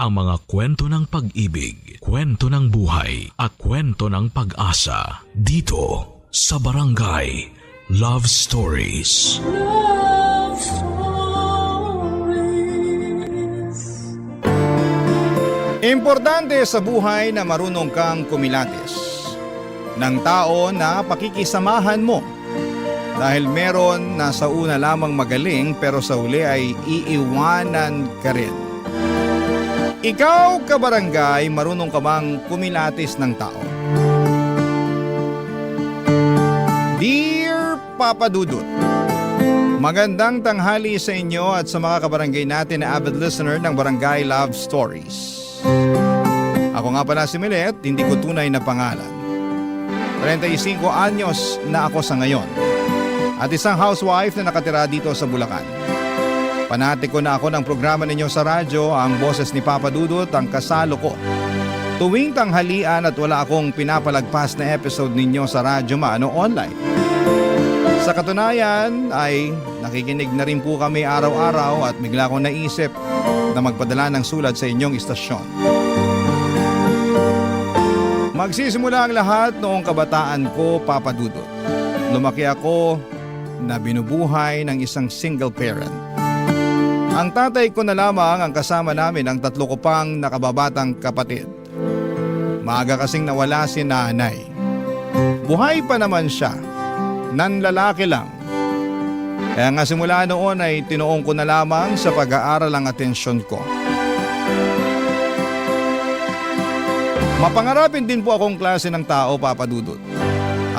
ang mga kwento ng pag-ibig, kwento ng buhay at kwento ng pag-asa dito sa Barangay Love Stories. Love Stories. Importante sa buhay na marunong kang kumilatis ng tao na pakikisamahan mo. Dahil meron na sa una lamang magaling pero sa uli ay iiwanan ka rin. Ikaw, kabarangay, marunong ka bang kumilatis ng tao? Dear Papa Dudut, magandang tanghali sa inyo at sa mga kabarangay natin na avid listener ng Barangay Love Stories. Ako nga pala si Milet, hindi ko tunay na pangalan. 35 anyos na ako sa ngayon at isang housewife na nakatira dito sa Bulacan. Panati ko na ako ng programa ninyo sa radyo, ang boses ni Papa Dudut, ang kasalo ko. Tuwing tanghalian at wala akong pinapalagpas na episode ninyo sa radyo maano online. Sa katunayan ay nakikinig na rin po kami araw-araw at bigla akong naisip na magpadala ng sulat sa inyong istasyon. Magsisimula ang lahat noong kabataan ko, Papa Dudut. Lumaki ako na binubuhay ng isang single parent. Ang tatay ko na lamang ang kasama namin ang 3 ko pang nakababatang kapatid. Maaga kasing nawala si nanay. Buhay pa naman siya, nanlalaki lang. Kaya nga simula noon ay tinuong ko na lamang sa pag-aaral ang atensyon ko. Mapangarapin din po akong klase ng tao, Papa Dudut.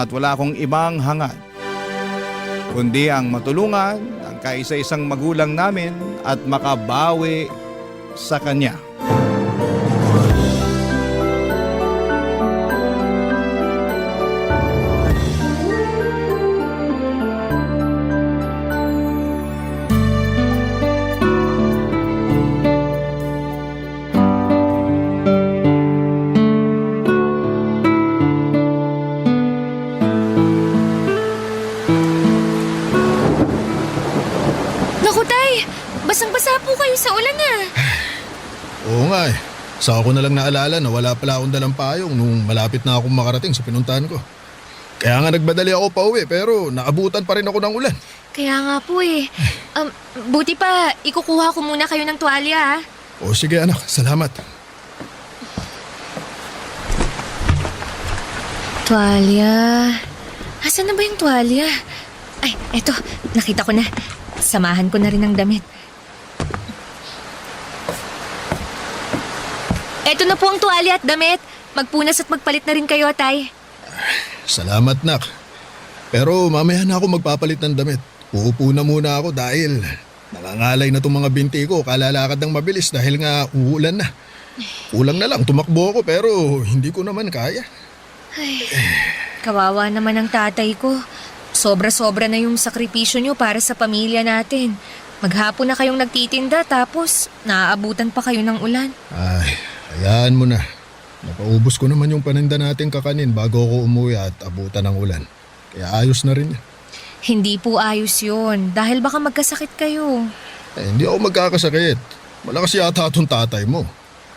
At wala akong ibang hangad kundi ang matulungan ang kaisa-isang magulang namin at makabawi sa kanya. Basang-basa po kayo sa ulan ah. Oo nga eh. Saka ko na lang naalala na wala pala akong dalang payong nung malapit na akong makarating sa pinuntahan ko. Kaya nga nagbadali ako pa uwi pero naabutan pa rin ako ng ulan. Kaya nga po eh. Buti pa, ikukuha ko muna kayo ng tuwalya ah. O sige anak, salamat. Tuwalya. Asan na ba yung tuwalya? Ay, eto, nakita ko na. Samahan ko na rin ng damit. Eto na po ang tuwalya at damit. Magpunas at magpalit na rin kayo, tay. Salamat nak. Pero mamaya na ako magpapalit ng damit. Uupo na muna ako dahil nangangalay na itong mga binti ko. Kalalakad ng mabilis dahil nga uulan na. Kulang na lang, tumakbo ako pero hindi ko naman kaya. Ay, kawawa naman ang tatay ko. Sobra-sobra na yung sakripisyo nyo para sa pamilya natin. Maghapon na kayong nagtitinda tapos naaabutan pa kayo ng ulan. Ay, hayaan mo na. Napaubos ko naman yung paninda natin kakanin bago ako umuwi at abutan ng ulan. Kaya ayos na rin. Hindi po ayos yun dahil baka magkasakit kayo. Hindi ako magkakasakit. Malakas yata itong tatay mo.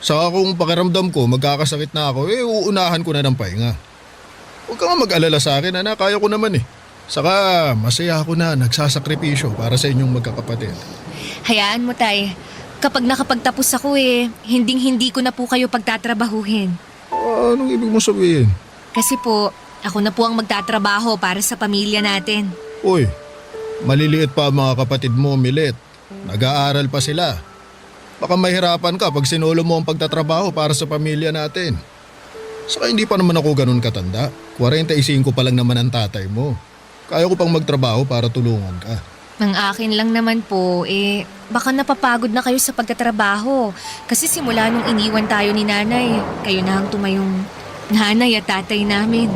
Saka kung pakiramdam ko magkakasakit na ako, uunahan ko na ng pahinga. Huwag ka nga mag-alala sa akin, anak. Kaya ko naman eh. Saka masaya ako na nagsasakripisyo para sa inyong magkakapatid. Hayaan mo, tay. Kapag nakapagtapos ako hinding-hindi ko na po kayo pagtatrabahuhin. Anong ibig mo sabihin? Kasi po, ako na po ang magtatrabaho para sa pamilya natin. Uy, maliliit pa ang mga kapatid mo, Milet. Nag-aaral pa sila. Baka mahirapan ka pag sinulo mo ang pagtatrabaho para sa pamilya natin. Saka hindi pa naman ako ganun katanda. 45 pa lang naman ang tatay mo. Kaya ko pang magtrabaho para tulungan ka. Ang akin lang naman po, baka napapagod na kayo sa pagtatrabaho. Kasi simula nung iniwan tayo ni nanay, kayo na ang tumayong nanay at tatay namin.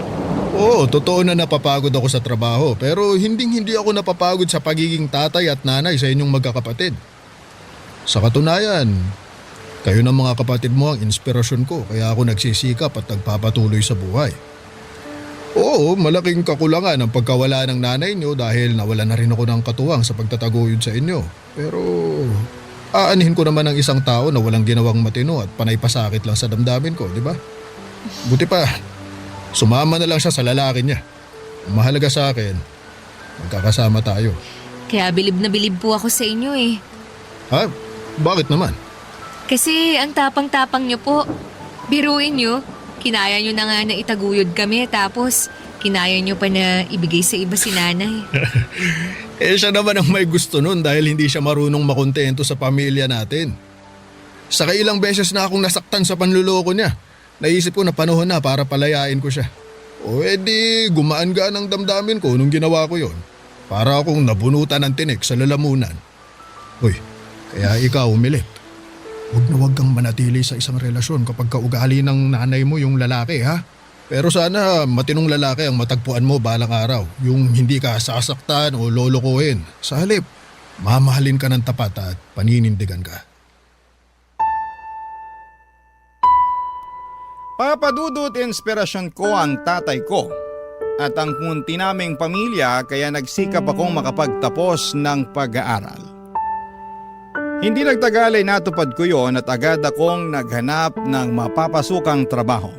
Oo, totoo na napapagod ako sa trabaho. Pero hindi ako napapagod sa pagiging tatay at nanay sa inyong magkakapatid. Sa katunayan, kayo ng mga kapatid mo ang inspirasyon ko. Kaya ako nagsisikap at nagpapatuloy sa buhay. Oo, malaking kakulangan ang pagkawala ng nanay niyo dahil nawala na rin ako ng katuwang sa pagtataguyod sa inyo. Pero Aanihin ko naman ang isang tao na walang ginawang matino at panay pasakit lang sa damdamin ko, di ba? Buti pa, sumama na lang siya sa lalaki niya. Ang mahalaga sa akin, magkakasama tayo. Kaya bilib na bilib po ako sa inyo eh. Ha? Bakit naman? Kasi ang tapang-tapang niyo po. Biruin niyo, kinaya niyo na nga na itaguyod kami tapos kinaya niyo pa na ibigay sa iba si nanay. Siya naman ang may gusto nun dahil hindi siya marunong makontento sa pamilya natin. Saka ilang beses na akong nasaktan sa panluloko niya. Naisip ko na panahon na para palayain ko siya. O edi gumaan-gaan ang damdamin ko nung ginawa ko yon. Para akong nabunutan ng tinik sa lalamunan. Uy, kaya ikaw umilit. Huwag kang manatili sa isang relasyon kapag kaugali ng nanay mo yung lalaki ha. Pero sana matinong lalaki ang matagpuan mo balang araw. Yung hindi ka sasaktan o lolokohin. Sa halip, mamahalin ka ng tapat at paninindigan ka. Papadudot inspirasyon ko ang tatay ko at ang munti naming pamilya kaya nagsikap akong makapagtapos ng pag-aaral. Hindi nagtagal ay natupad ko yon at agad akong naghanap ng mapapasukang trabaho.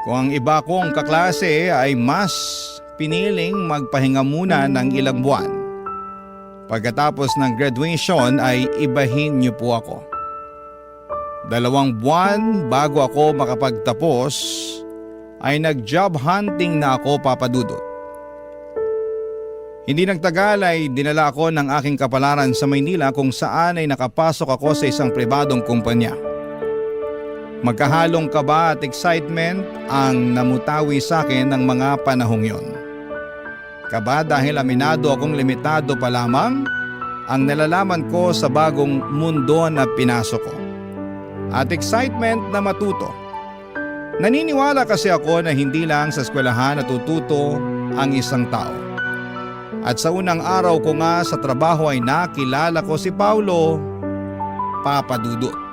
Kung ang iba kong kaklase ay mas piniling magpahinga muna ng ilang buwan. Pagkatapos ng graduation ay ibahin niyo po ako. 2 buwan bago ako makapagtapos ay nag-job hunting na ako, Papadudot. Hindi nagtagal ay dinala ako ng aking kapalaran sa Maynila kung saan ay nakapasok ako sa isang pribadong kumpanya. Magkahalong kaba at excitement ang namutawi sa akin ng mga panahong yon. Kaba dahil aminado akong limitado pa lamang ang nalalaman ko sa bagong mundo na pinasok ko. At excitement na matuto. Naniniwala kasi ako na hindi lang sa eskwelahan natututo ang isang tao. At sa unang araw ko nga sa trabaho ay nakilala ko si Paulo, Papadudot.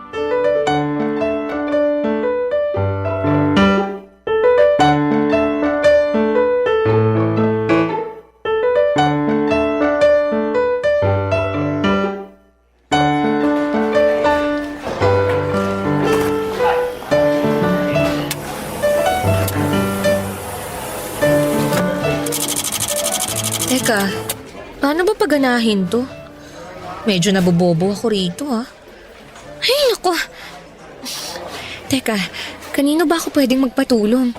Teka, paano ba paganahin to? Medyo nabobobo ako rito ha. Ay, naku. Teka, kanino ba ako pwedeng magpatulong?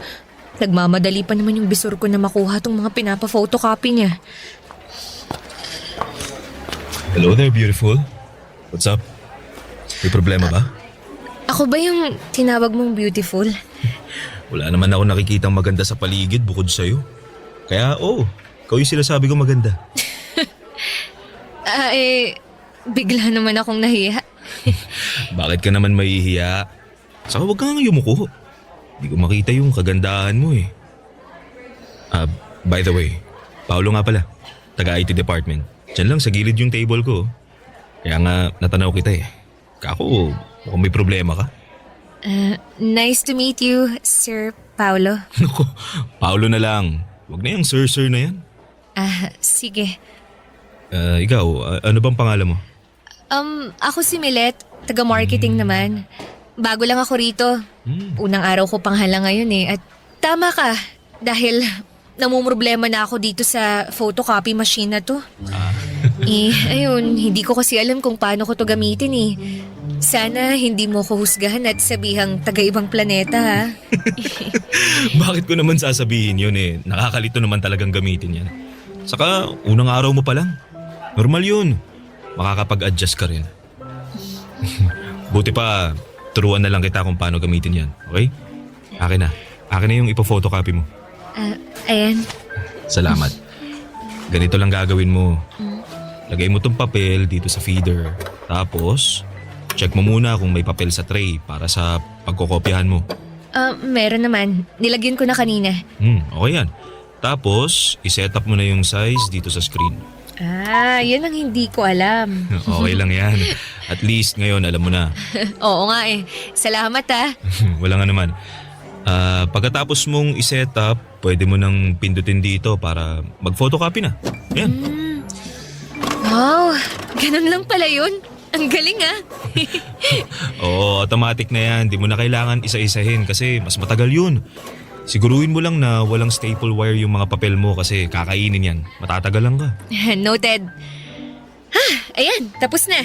Nagmamadali pa naman yung bisor ko na makuha tong mga pinapa-photocopy niya. Hello there, beautiful. What's up? May problema ba? Ako ba yung tinawag mong beautiful? Wala naman ako nakikitang maganda sa paligid bukod sa'yo. Kaya ikaw yung sinasabi ko maganda. Bigla naman akong nahiya. Bakit ka naman mahihiya? Saka huwag kang yumuko. Hindi ko makita yung kagandahan mo eh. By the way, Paolo nga pala. Taga-IT department. Diyan lang sa gilid yung table ko. Kaya nga natanaw kita eh. Kako, mukhang may problema ka. Nice to meet you, Sir Paulo. Naku, Paolo na lang. Huwag na yung sir na yan. Sige. Ikaw, ano bang pangalan mo? Ako si Milet, taga-marketing naman. Bago lang ako rito. Unang araw ko pang hala ngayon eh. At tama ka, dahil namumroblema na ako dito sa photocopy machine na to. Ayun, hindi ko kasi alam kung paano ko to gamitin eh. Sana hindi mo ko husgahan at sabihang taga-ibang planeta ha. Bakit ko naman sasabihin yun eh? Nakakalito naman talagang gamitin yan. Saka, unang araw mo pa lang. Normal yun. Makakapag-adjust ka rin. Buti pa, turuan na lang kita kung paano gamitin yan. Okay? Akin na. Akin na yung ipo-photocopy mo. Ayan. Salamat. Ganito lang gagawin mo. Lagay mo tong papel dito sa feeder. Tapos, check mo muna kung may papel sa tray para sa pagkokopyahan mo. Meron naman. Nilagyan ko na kanina. Okay yan. Tapos, iset up mo na yung size dito sa screen. Yan ang hindi ko alam. Okay lang yan. At least ngayon alam mo na. Oo nga eh. Salamat ha. Wala nga naman. Pagkatapos mong iset up, pwede mo nang pindutin dito para mag-photocopy na. Yan. Wow, ganun lang pala yun. Ang galing ah. Oo, automatic na yan. Di mo na kailangan isa-isahin kasi mas matagal yun. Siguruhin mo lang na walang staple wire yung mga papel mo kasi kakainin yan. Matatagalan ka. Noted. Ayan, tapos na.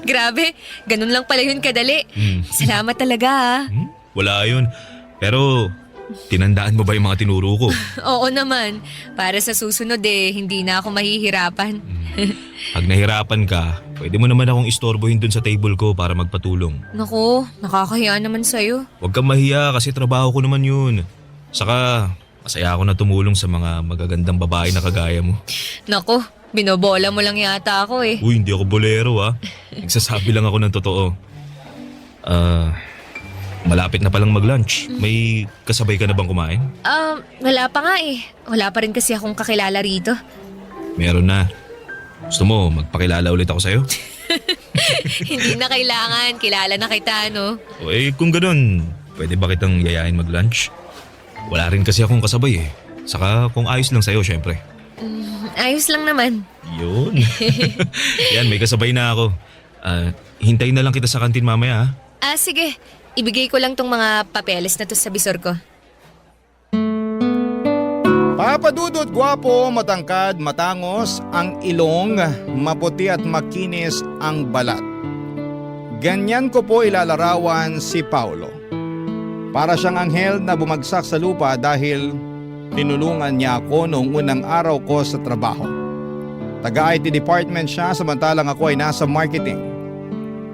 Grabe, ganun lang pala yun kadali. Salamat talaga ah. Wala yun. Pero tinandaan mo ba yung mga tinuro ko? Oo naman, para sa susunod hindi na ako mahihirapan. Pag nahirapan ka, pwede mo naman akong istorbohin dun sa table ko para magpatulong. Naku, nakakahiya naman sa'yo. Huwag kang mahiya kasi trabaho ko naman yun. Saka, masaya ako na tumulong sa mga magagandang babae na kagaya mo. Naku, binobola mo lang yata ako eh. Uy, hindi ako bolero Nagsasabi lang ako ng totoo. Malapit na palang mag-lunch. May kasabay ka na bang kumain? Wala pa nga eh. Wala pa rin kasi akong kakilala rito. Meron na. Gusto mo, magpakilala ulit ako sa'yo? Hindi na kailangan, kilala na kita no. O kung ganun, pwede ba kitang yayain mag-lunch? Wala rin kasi akong kasabay Saka kung ayos lang sa'yo, syempre. Ayos lang naman. Yun. Yan, may kasabay na ako. Hintayin na lang kita sa kantin mamaya Sige. Ibigay ko lang tong mga papeles na to sa bisor ko. Papadudot, gwapo, matangkad, matangos, ang ilong, maputi at makinis ang balat. Ganyan ko po ilalarawan si Paulo. Para siyang anghel na bumagsak sa lupa dahil tinulungan niya ako noong unang araw ko sa trabaho. Taga-IT department siya samantalang ako ay nasa marketing.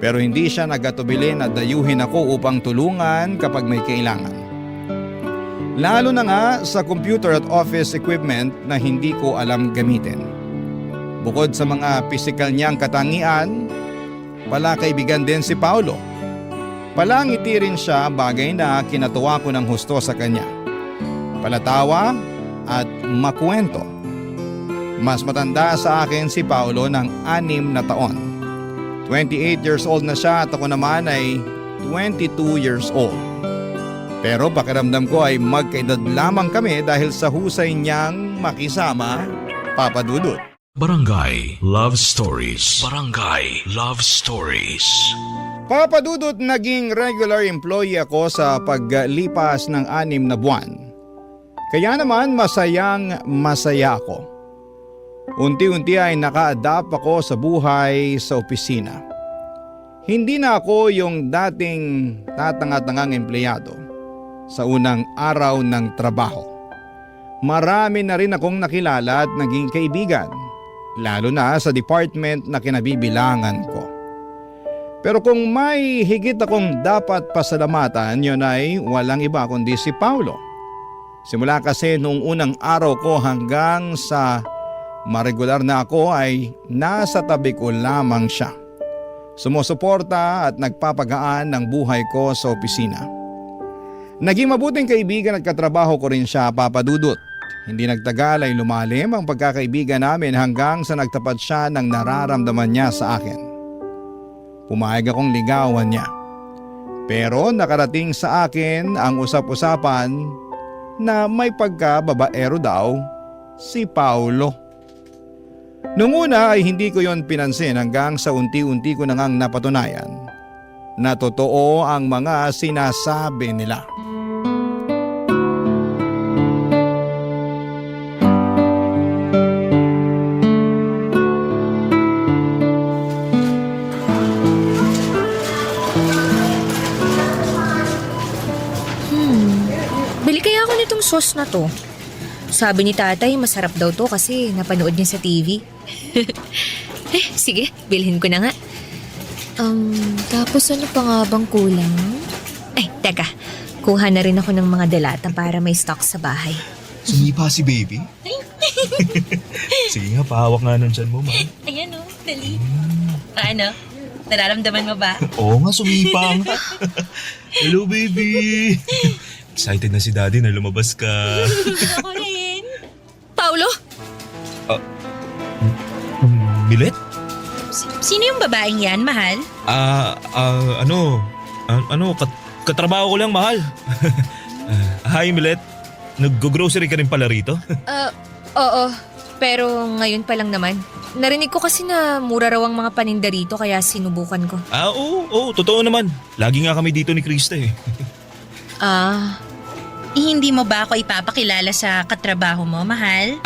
Pero hindi siya nagatubili na dayuhin ako upang tulungan kapag may kailangan. Lalo na nga sa computer at office equipment na hindi ko alam gamitin. Bukod sa mga pisikal niyang katangian, palakaibigan din si Paulo. Palangiti rin siya, bagay na kinatuwa ko ng husto sa kanya. Palatawa at makuwento. Mas matanda sa akin si Paulo ng 6 na taon. 28 years old na siya at ako naman ay 22 years old. Pero pakiramdam ko ay magkaedad lamang kami dahil sa husay niyang makisama, Papa Dudut. Barangay Love Stories. Barangay Love Stories. Papa Dudut, naging regular employee ako sa paglipas ng 6 na buwan. Kaya naman masayang masaya ako. Unti-unti ay naka-adapt ako sa buhay sa opisina. Hindi na ako yung dating tatanga-tangang empleyado sa unang araw ng trabaho. Marami na rin akong nakilala at naging kaibigan, lalo na sa department na kinabibilangan ko. Pero kung may higit akong dapat pasalamatan, yun ay walang iba kundi si Paulo. Simula kasi noong unang araw ko hanggang sa maregular na ako ay nasa tabi ko lamang siya. Sumusuporta at nagpapagaan ng buhay ko sa opisina. Naging mabuting kaibigan at katrabaho ko rin siya, Papa Dudut. Hindi nagtagal ay lumalim ang pagkakaibigan namin hanggang sa nagtapat siya ng nararamdaman niya sa akin. Pumayag akong ligawan niya. Pero nakarating sa akin ang usap-usapan na may pagkababaero daw si Paulo. Noong una ay hindi ko yon pinansin hanggang sa unti-unti ko nang napatunayan na totoo ang mga sinasabi nila. Bili kaya ako nitong sauce na to. Sabi ni tatay, masarap daw to kasi napanood niya sa TV. Sige, bilhin ko na nga. Tapos ano pa nga bang kulang? Teka. Kuha na rin ako ng mga delata para may stock sa bahay. Sumipa si baby? Sige nga, pahawak nga nun dyan mo, ma. Ayan o, dali. Ano? Nararamdaman mo ba? Oo nga, sumipa nga. Hello, baby. Excited na si daddy na lumabas ka. Ako rin. Paulo? Milet? Sino yung babaeng yan, mahal? Katrabaho ko lang, mahal. Hi, Milet. Nag-grocery ka rin pala rito? Oo. Pero ngayon pa lang naman. Narinig ko kasi na mura raw ang mga paninda rito kaya sinubukan ko. Oo, totoo naman. Lagi nga kami dito ni Krista eh. Hindi mo ba ako ipapakilala sa katrabaho mo, mahal?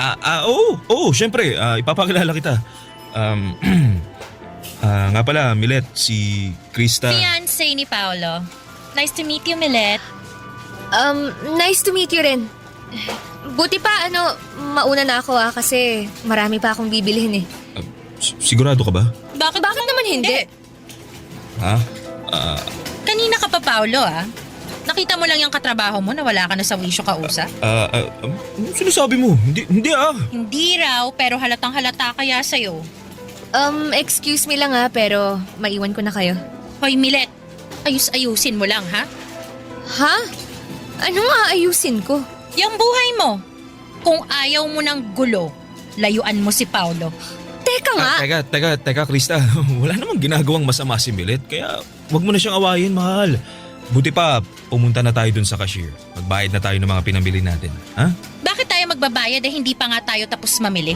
Oo, syempre. Ipapakilala kita. Nga pala, Milet, si Krista. Fiancé ni Paolo. Nice to meet you, Milet. Nice to meet you rin. Buti pa mauna na ako kasi marami pa akong bibilhin eh. Sigurado ka ba? Bakit naman hindi? Ha? Kanina ka pa, Paolo, Nakita mo lang yung katrabaho mo na wala ka na sa wisyo kausap? Sinasabi mo? Hindi Hindi raw, pero halatang halata kaya sa'yo. Excuse me lang pero maiwan ko na kayo. Hoy, Milet, ayusin mo lang, ha? Ha? Ano nga ayusin ko? Yung buhay mo. Kung ayaw mo ng gulo, layuan mo si Paolo. Teka nga! Teka, Krista. Wala namang ginagawang masama si Milet, kaya wag mo na siyang awayin, mahal. Buti pa, pumunta na tayo dun sa cashier. Magbayad na tayo ng mga pinamili natin. Ha? Bakit tayo magbabayad hindi pa nga tayo tapos mamili?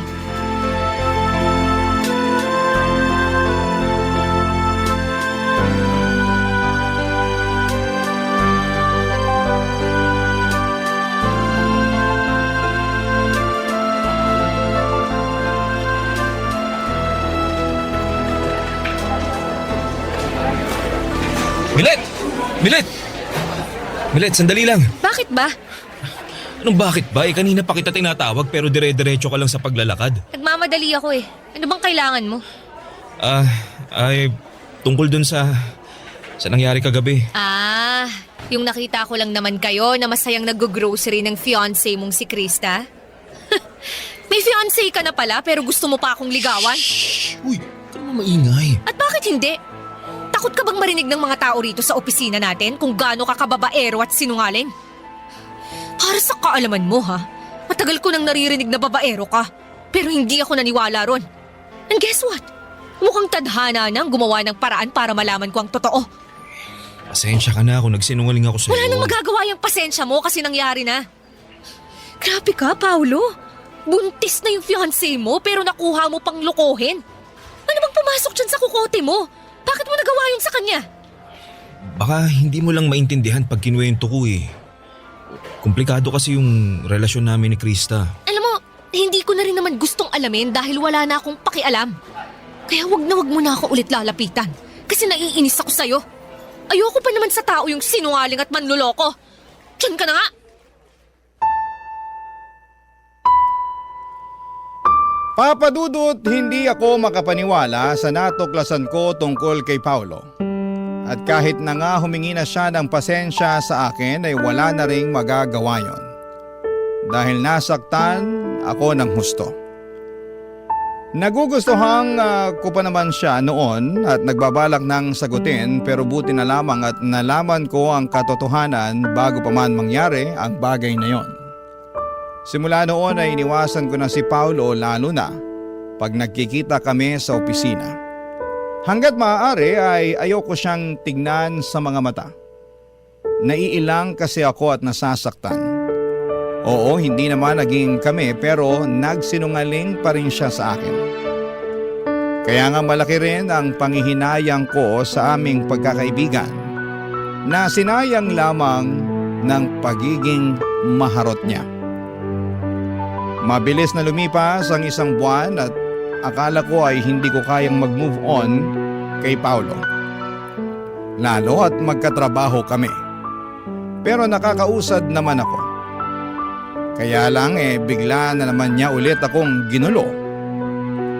Milet, sandali lang. Bakit ba? Anong bakit ba? Kanina pa kita tinatawag pero dire-diretso ka lang sa paglalakad. Nagmamadali ako eh. Ano bang kailangan mo? Tungkol dun sa nangyari kagabi. Yung nakita ko lang naman kayo na masayang nag-grocery ng fiancé mong si Krista. May fiancé ka na pala pero gusto mo pa akong ligawan? Uy, ka naman maingay. At bakit hindi? Takot ka bang marinig ng mga tao rito sa opisina natin kung gaano ka kababaero at sinungaling? Para sa kaalaman mo matagal ko nang naririnig na babaero ka, pero hindi ako naniwala ron. And guess what? Mukhang tadhana nang gumawa ng paraan para malaman ko ang totoo. Pasensya ka na kung nagsinungaling ako sa'yo. Wala nang magagawa yung pasensya mo kasi nangyari na. Grabe ka, Paolo. Buntis na yung fiancé mo pero nakuha mo pang lokohin. Ano bang pumasok dyan sa kukote mo? Bakit mo nagawa yun sa kanya? Baka hindi mo lang maintindihan pag kinuwento ko eh. Komplikado kasi yung relasyon namin ni Krista. Alam mo, hindi ko na rin naman gustong alamin dahil wala na akong pakialam. Kaya wag mo na ako ulit lalapitan kasi naiinis ako sa'yo. Ayoko pa naman sa tao yung sinungaling at manluloko. Diyan ka na nga! Papadudot, hindi ako makapaniwala sa natuklasan ko tungkol kay Paolo. At kahit na nga humingi na siya ng pasensya sa akin ay wala na ring magagawa yon. Dahil nasaktan ako ng husto. Nagugustuhan ko pa naman siya noon at nagbabalak ng sagutin pero buti na lamang at nalaman ko ang katotohanan bago pa man mangyari ang bagay na yon. Simula noon ay iniwasan ko na si Paolo lalo na pag nagkikita kami sa opisina. Hanggat maaari ay ayoko siyang tignan sa mga mata. Naiilang kasi ako at nasasaktan. Oo, hindi naman naging kami pero nagsinungaling pa rin siya sa akin. Kaya nga malaki rin ang panghihinayang ko sa aming pagkakaibigan na sinayang lamang ng pagiging maharot niya. Mabilis na lumipas ang isang buwan at akala ko ay hindi ko kayang mag-move on kay Paolo. Lalo at magkatrabaho kami. Pero nakakausad naman ako. Kaya lang bigla na naman niya ulit akong ginulo.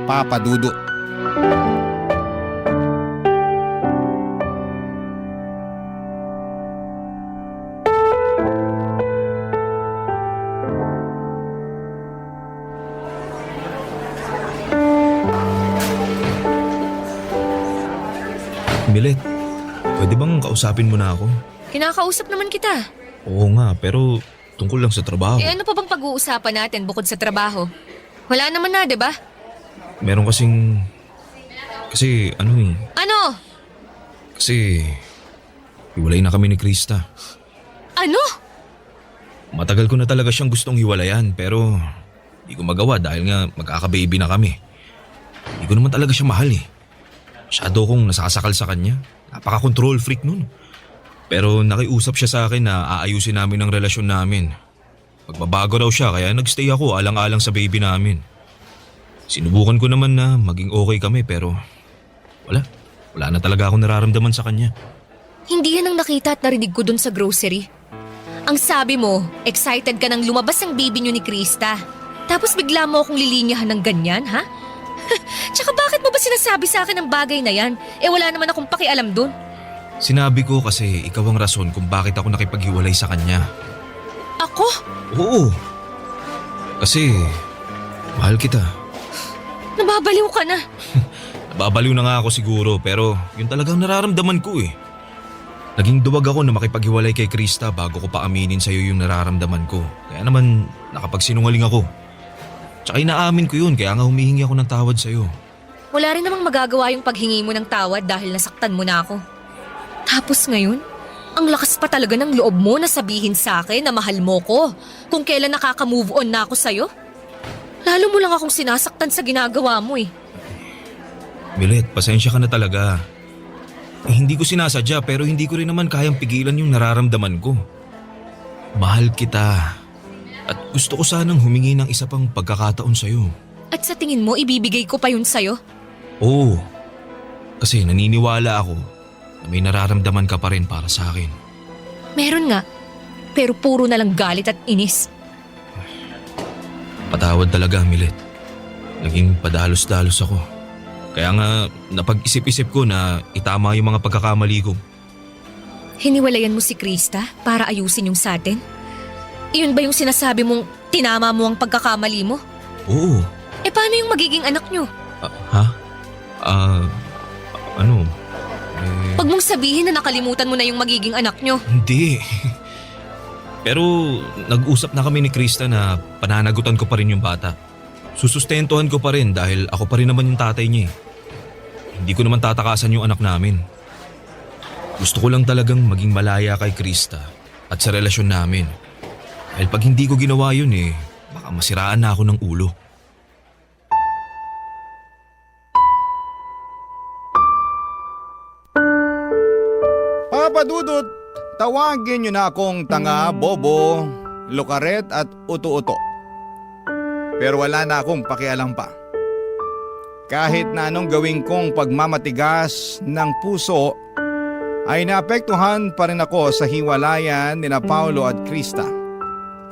Papadudot. Milet, pwede bang kausapin mo na ako? Kinakausap naman kita. Oo nga, pero tungkol lang sa trabaho. Ano pa bang pag-uusapan natin bukod sa trabaho? Wala naman na, 'di ba? Meron kasing... Kasi ano? Kasi... hiwalay na kami ni Krista. Ano? Matagal ko na talaga siyang gustong hiwalayan pero... Hindi ko magawa dahil nga magkaka-baby na kami. Hindi ko naman talaga siya mahal eh. Masyado kong nasasakal sa kanya. Napaka-control freak nun. Pero nakiusap siya sa akin na aayusin namin ang relasyon namin. Magbabago raw siya kaya nagstay ako alang-alang sa baby namin. Sinubukan ko naman na maging okay kami pero wala. Wala na talaga akong nararamdaman sa kanya. Hindi yan ang nakita at narinig ko dun sa grocery. Ang sabi mo, excited ka nang lumabas ang baby niyo ni Krista. Tapos bigla mo akong lilinyahan ng ganyan, ha? Tsaka bakit mo ba sinasabi sa akin ang bagay na yan? Wala naman akong pakialam dun. Sinabi ko kasi ikaw ang rason kung bakit ako nakipaghiwalay sa kanya. Ako? Oo. Kasi mahal kita. Nababaliw ka na. Nababaliw na nga ako siguro pero yun talagang nararamdaman ko eh. Naging duwag ako na makipaghiwalay kay Krista bago ko pa aminin sa'yo yung nararamdaman ko. Kaya naman nakapagsinungaling ako. Tsaka inaamin ko yun kaya nga humihingi ako ng tawad sa'yo. Wala rin namang magagawa yung paghingi mo ng tawad dahil nasaktan mo na ako. Tapos ngayon, ang lakas pa talaga ng loob mo na sabihin sa akin na mahal mo ko kung kailan nakaka-move on na ako sa'yo. Lalo mo lang akong sinasaktan sa ginagawa mo eh. Milet, pasensya ka na talaga. Hindi ko sinasadya pero hindi ko rin naman kayang pigilan yung nararamdaman ko. Mahal kita. At gusto ko sanang humingi ng isa pang pagkakataon sa'yo. At sa tingin mo, ibibigay ko pa yun sa'yo? Oo. Kasi naniniwala ako na may nararamdaman ka pa rin para sa akin. Meron nga, pero puro na lang galit at inis. Patawad talaga, Milet. Naging padalos-dalos ako. Kaya nga napag-isip-isip ko na itama yung mga pagkakamali ko. Hiniwalayan mo si Krista para ayusin yung sa atin? Iyon ba yung sinasabi mong tinama mo ang pagkakamali mo? Oo. Paano yung magiging anak nyo? Ha? Ano? Huwag mong sabihin na nakalimutan mo na yung magiging anak nyo. Hindi. Pero nag-usap na kami ni Krista na pananagutan ko pa rin yung bata. Susustentuhan ko pa rin dahil ako pa rin naman yung tatay niya eh. Hindi ko naman tatakasan yung anak namin. Gusto ko lang talagang maging malaya kay Krista at sa relasyon namin. Dahil pag hindi ko ginawa yun eh, baka masiraan na ako ng ulo. Papa Dudut, tawagin niyo na akong tanga, bobo, lukaret at uto-uto. Pero wala na akong pakialam pa. Kahit na anong gawin kong pagmamatigas ng puso, ay naapektuhan pa rin ako sa hiwalayan ni na Paulo at Krista.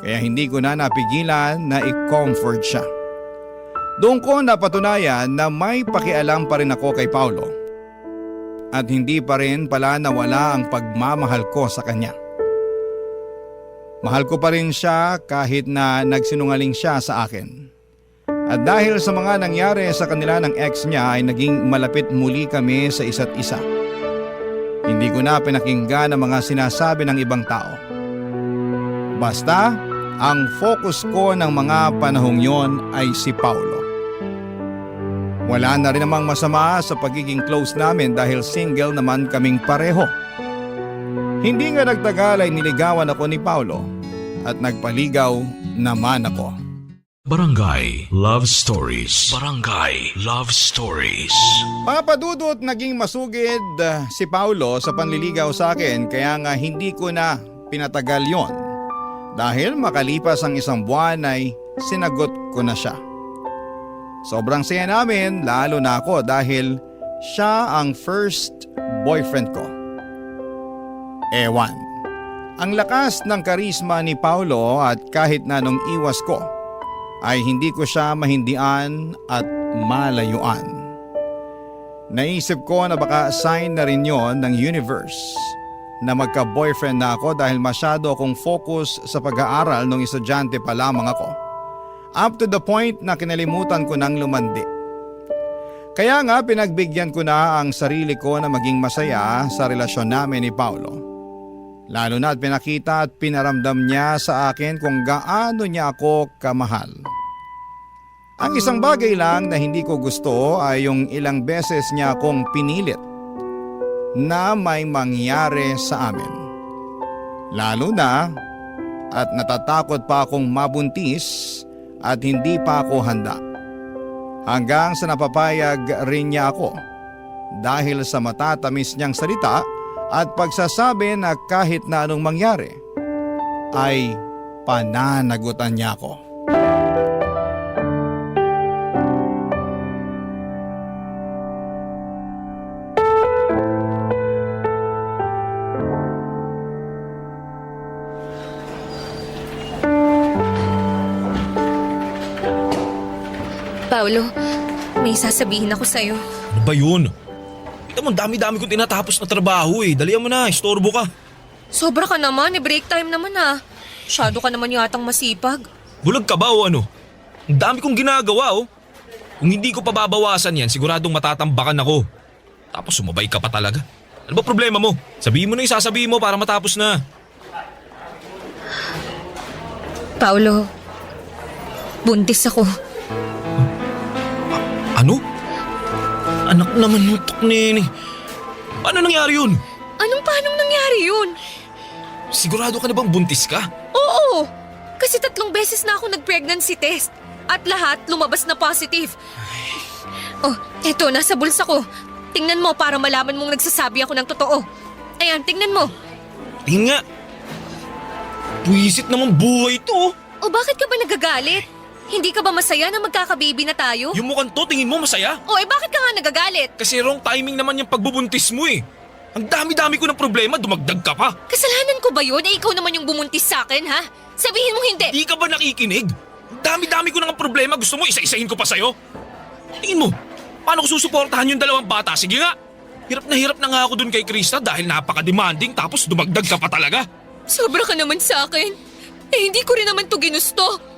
Kaya hindi ko na napigilan na i-comfort siya. Doon ko napatunayan na may pakialam pa rin ako kay Paulo. At hindi pa rin pala nawala ang pagmamahal ko sa kanya. Mahal ko pa rin siya kahit na nagsinungaling siya sa akin. At dahil sa mga nangyari sa kanila ng ex niya ay naging malapit muli kami sa isa't isa. Hindi ko na pinakinggan ang mga sinasabi ng ibang tao. Basta, ang focus ko ng mga panahong yon ay si Paulo. Wala na rin namang masama sa pagiging close namin dahil single naman kaming pareho. Hindi nga nagtagal ay niligawan ako ni Paulo at nagpaligaw naman ako. Barangay Love Stories. Barangay Love Stories. Papadudot naging masugid si Paulo sa panliligaw sa akin kaya nga hindi ko na pinatagal yon. Dahil makalipas ang isang buwan ay sinagot ko na siya. Sobrang saya namin lalo na ako dahil siya ang first boyfriend ko. Ewan. Ang lakas ng karisma ni Paulo at kahit na nung iwas ko ay hindi ko siya mahindian at malayuan. Naisip ko na baka sign na rin yon ng universe na magka-boyfriend na ako dahil masyado akong focus sa pag-aaral nung estudyante pa lamang ako. Up to the point na kinalimutan ko nang lumandi. Kaya nga pinagbigyan ko na ang sarili ko na maging masaya sa relasyon namin ni Paulo. Lalo na at pinakita at pinaramdam niya sa akin kung gaano niya ako kamahal. Ang isang bagay lang na hindi ko gusto ay yung ilang beses niya akong pinilit na may mangyari sa amin. Lalo na at natatakot pa akong mabuntis at hindi pa ako handa. Hanggang sa napapayag rin niya ako dahil sa matatamis niyang salita at pagsasabi na kahit na anong mangyari ay pananagutan niya ako. Paolo, may sasabihin ako sa'yo. Ano ba yun? Kita mo, dami-dami kong tinatapos na trabaho eh. Dalihan mo na, istorbo ka. Sobra ka naman, break time naman ah. Masyado ka naman yatang masipag. Bulag ka ba o ano? Ang dami kong ginagawa oh. Kung hindi ko pababawasan yan, siguradong matatambakan ako. Tapos sumabay ka pa talaga. Ano ba problema mo? Sabihin mo na yung sasabihin mo para matapos na. Paolo, buntis ako. Ano? Anak naman yung tuknini. Paano nangyari yun? Paanong nangyari yun? Sigurado ka na bang buntis ka? Oo! Kasi 3 beses na ako nag-pregnancy test. At lahat lumabas na positive. Oh, eto, nasa bulsa ko. Tingnan mo para malaman mong nagsasabi ako ng totoo. Ayan, tingnan mo. Tingin nga. Buwisit naman buhay to. O bakit ka ba nagagalit? Hindi ka ba masaya na magkakababy na tayo? Yung mukhang to, tingin mo masaya? O bakit ka nga nagagalit? Kasi wrong timing naman yung pagbubuntis mo eh. Ang dami-dami ko ng problema, dumagdag ka pa. Kasalanan ko ba yun? Ikaw naman yung bumuntis sa akin, ha? Sabihin mo hindi. Di ka ba nakikinig? Ang dami-dami ko ng problema, gusto mo isa-isahin ko pa sa'yo? Tingin mo, paano ko susuportahan yung 2 bata? Sige nga. Hirap na nga ako dun kay Krista dahil napaka-demanding tapos dumagdag ka pa talaga. Sobra ka naman sa akin. Hindi ko rin naman to ginusto.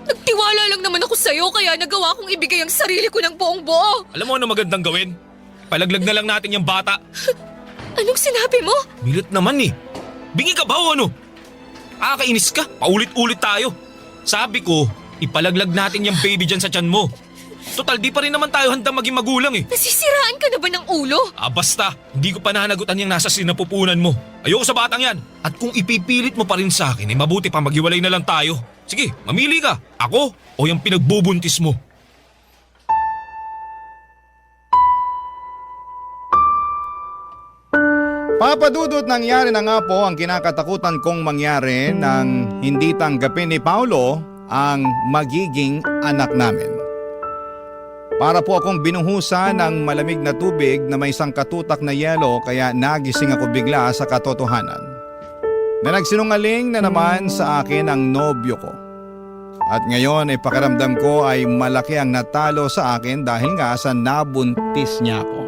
Nagtiwala lang naman ako sa'yo kaya nagawa kong ibigay ang sarili ko ng buong buo. Alam mo ano magandang gawin? Palaglag na lang natin yung bata. Anong sinabi mo? Milit naman eh. Bingi ka ba o ano? Kainis ka, paulit-ulit tayo. Sabi ko, ipalaglag natin yung baby dyan sa tiyan mo. Total, di pa rin naman tayo handang maging magulang eh. Nasisiraan ka na ba ng ulo? Basta, hindi ko pa nanagutan yung nasa sinapupunan mo. Ayoko sa batang yan. At kung ipipilit mo pa rin sa akin, mabuti pa maghiwalay na lang tayo. Sige, mamili ka. Ako o yung pinagbubuntis mo. Papadudot, nangyari na nga po ang kinakatakutan kong mangyari nang hindi tanggapin ni Paolo ang magiging anak namin. Para po akong binuhusan ng malamig na tubig na may sangkatutak na yelo kaya nagising ako bigla sa katotohanan. Na nagsinungaling na naman sa akin ang nobyo ko. At ngayon ay pakiramdam ko ay malaki ang natalo sa akin dahil nga sa nabuntis niya ako.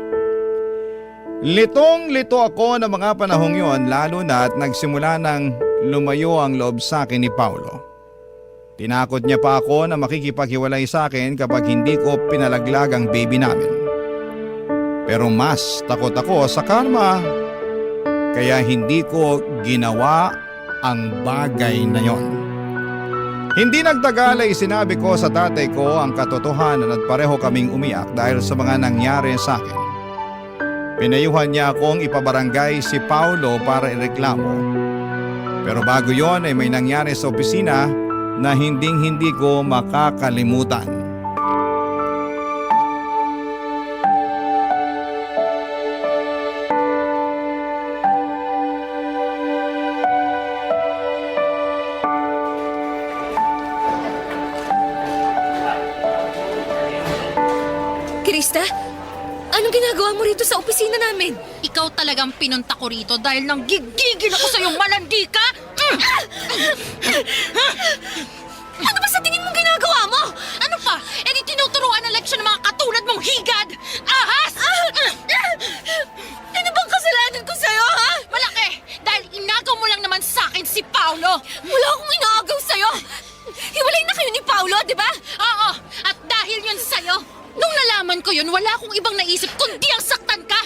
Litong-lito ako ng mga panahong yon lalo na at nagsimula nang lumayo ang loob sa akin ni Paolo. Tinakot niya pa ako na makikipaghiwalay sa akin kapag hindi ko pinalaglag ang baby namin. Pero mas takot ako sa karma kaya hindi ko ginawa ang bagay na yon. Hindi nagtagal ay sinabi ko sa tatay ko ang katotohanan at pareho kaming umiyak dahil sa mga nangyari sa akin. Pinayuhan niya akong ipabarangay si Paolo para ireklamo. Pero bago yon ay may nangyari sa opisina na hindi ko makakalimutan. Krista? Anong ginagawa mo rito sa opisina namin? Ikaw talagang pinunta ko rito dahil nang gigigil ako sa'yo, malandi ka! Ano ba sa tingin mong ginagawa mo? Ano pa? Di tinuturuan ng leksyon ng mga katulad mong higad! Ahas! Ano bang kasalanan ko sa'yo, ha? Malaki! Dahil inagaw mo lang naman sa akin si Paolo! Wala akong inaagaw sa'yo. Hiwalay na kayo ni Paolo, di ba? Oo! At dahil yun sa'yo, nung nalaman ko yun, wala akong ibang naisip kundi ang saktan ka!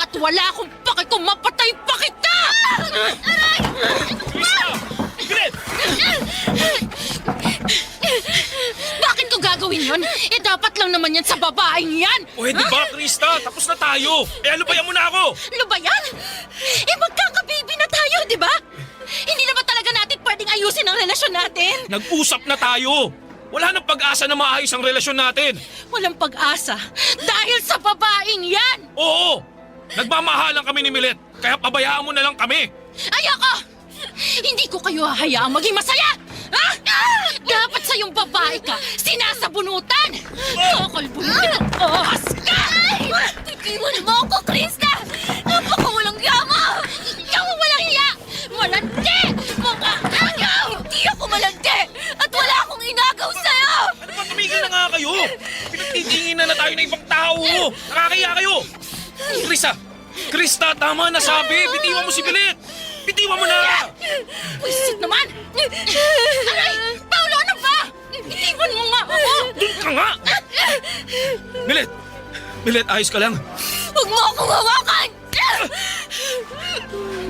At wala akong paki kung mapatay pa kita! Bakit ko gagawin yun? Dapat lang naman yan sa babaeng yan! Pwede ba, Krista? Tapos na tayo. Alubayan mo na ako. Lubayan? Magkakababy na tayo, di ba? Hindi na ba talaga natin pwedeng ayusin ang relasyon natin? Nag-usap na tayo. Wala nang pag-asa na maayos ang relasyon natin. Walang pag-asa dahil sa babaeng yan! Oo! Nagmamahalan kami ni Milet, kaya pabayaan mo na lang kami. Ayoko! Hindi ko kayo hahayaang maging masaya! Ha? Dapat sa yung babae ka, sinasabunutan! Kakalbunutin ang ahas ka! Iwan mo ako, Krista! Napakawalang yama! Ikaw ang walang hiya! Malandi! Mga agaw! Hindi ako malandi! At wala akong inagaw sa'yo! Ano ba, tumigil na nga kayo? Pinagtitingin na tayo ng ibang tao. Nakakaya kayo. Krista, tama na sabi. Bitiwan mo si Milet. Bitiwan mo na! Wisit naman! Aray! Paulo, ano ba? Itiwan mo nga ako! Doon ka nga! Milet, ayos ka lang. Huwag mo akong hawakan!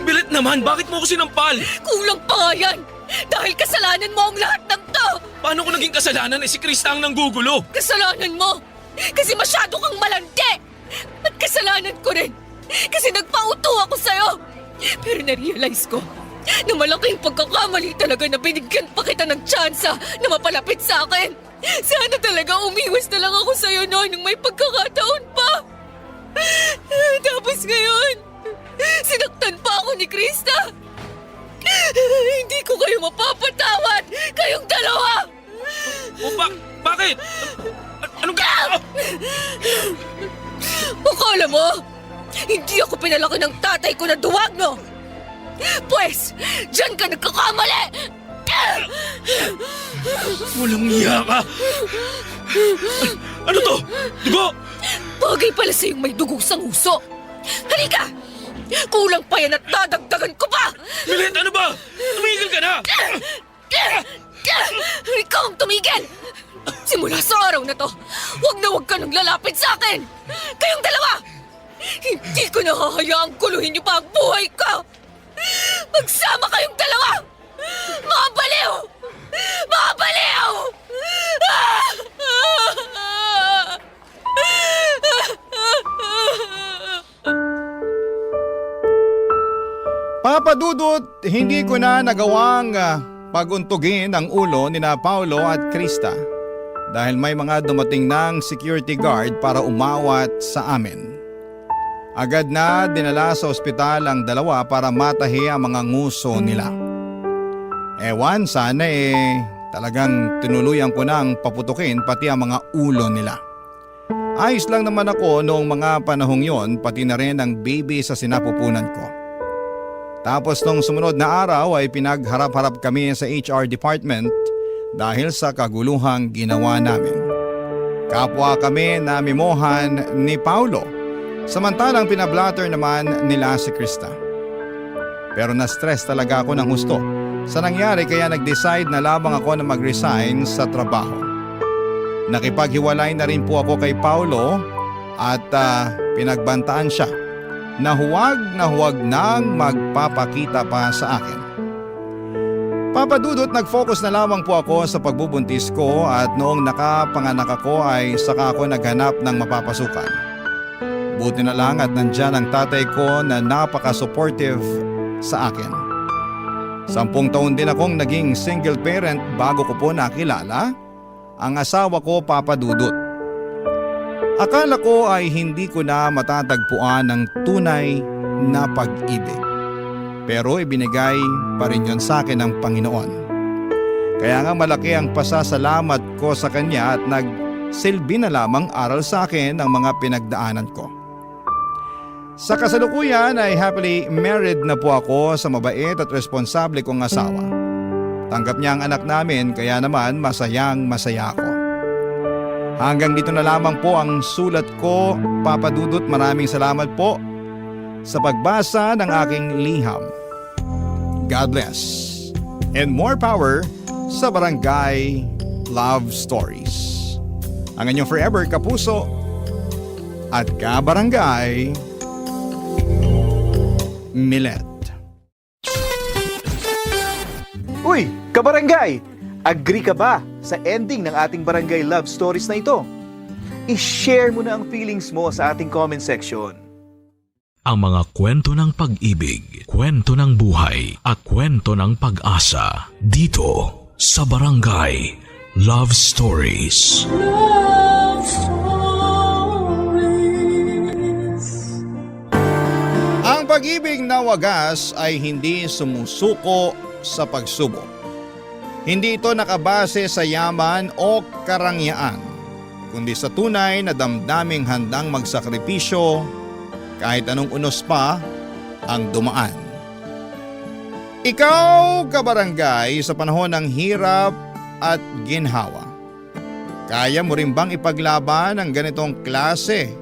Milet naman, bakit mo ako sinampal? Kulang pa nga yan! Dahil kasalanan mo ang lahat ng to! Paano ko naging kasalanan si Krista ang nanggugulo? Kasalanan mo! Kasi masyado kang malandi! At kasalanan ko rin! Kasi nagpauto ako sa'yo! Pero na-realize ko na malaking pagkakamali talaga na binigyan pa kita ng tsansa na mapalapit sa akin. Sana talaga umiwas na lang ako sa'yo noon nung may pagkakataon pa. Tapos ngayon, sinaktan pa ako ni Krista. Hindi ko kayo mapapatawad, kayong dalawa. O bakit? Anong Akala mo, hindi ako pinalaki ng tatay ko na duwag, no? Pwes, dyan ka nagkakamali! Walang iya ka! Ano to? Dugo! Bagay pala sa'yong may dugo sa nguso. Halika! Kulang pa yan at dadagdagan ko pa! Milet, ano ba? Tumigil ka na! Ikaw ang tumigil! Simula sa araw na to, huwag ka nang lalapit sa akin! Kayong dalawa! Hindi ko nahahayaang kuluhin niyo pa ang buhay ko! Magsama kayong dalawa! Mga baliw! Mga baliw! Papa Dudut, hindi ko na nagawang paguntugin ang ulo ni na Paulo at Krista dahil may mga dumating ng security guard para umawat sa amin. Agad na dinala sa ospital ang dalawa para matahi ang mga nguso nila. Ewan, sana talagang tinuluyan ko nang paputukin pati ang mga ulo nila. Ayos lang naman ako noong mga panahong yon, pati na rin ang baby sa sinapupunan ko. Tapos nung sumunod na araw ay pinagharap-harap kami sa HR department dahil sa kaguluhang ginawa namin. Kapwa kami na mimohan ni Paulo, samantalang pinablatter naman nila si Krista. Pero na-stress talaga ako ng husto sa nangyari kaya nag-decide na lamang ako na mag-resign sa trabaho. Nakipaghiwalay na rin po ako kay Paulo at pinagbantaan siya na huwag nang magpapakita pa sa akin. Papa Dudut, nag-focus na lamang po ako sa pagbubuntis ko at noong nakapanganak ako ay saka ako naghanap ng mapapasukan. Buti na lang at nandyan ang tatay ko na napaka-supportive sa akin. 10 taon din akong naging single parent bago ko po nakilala ang asawa ko, Papa Dudut. Akala ko ay hindi ko na matatagpuan ng tunay na pag-ibig. Pero ibinigay pa rin yon sa akin ng Panginoon. Kaya nga malaki ang pasasalamat ko sa Kanya at nagsilbi na lamang aral sa akin ang mga pinagdaanan ko. Sa kasalukuyan ay happily married na po ako sa mabait at responsable kong asawa. Tanggap niya ang anak namin kaya naman masayang masaya ako. Hanggang dito na lamang po ang sulat ko, Papa Dudut. Maraming salamat po sa pagbasa ng aking liham. God bless and more power sa Barangay Love Stories. Ang inyong forever kapuso at kabarangay, Milet. Uy, kabarangay! Agree ka ba sa ending ng ating Barangay Love Stories na ito? I-share mo na ang feelings mo sa ating comment section. Ang mga kwento ng pag-ibig, kwento ng buhay at kwento ng pag-asa dito sa Barangay Love Stories. Love Stories. Ang pag-ibig na wagas ay hindi sumusuko sa pagsubok. Hindi ito nakabase sa yaman o karangyaan, kundi sa tunay na damdaming handang magsakripisyo kahit anong unos pa ang dumaan. Ikaw, kabarangay, sa panahon ng hirap at ginhawa, kaya mo rin bang ipaglaban ang ganitong klase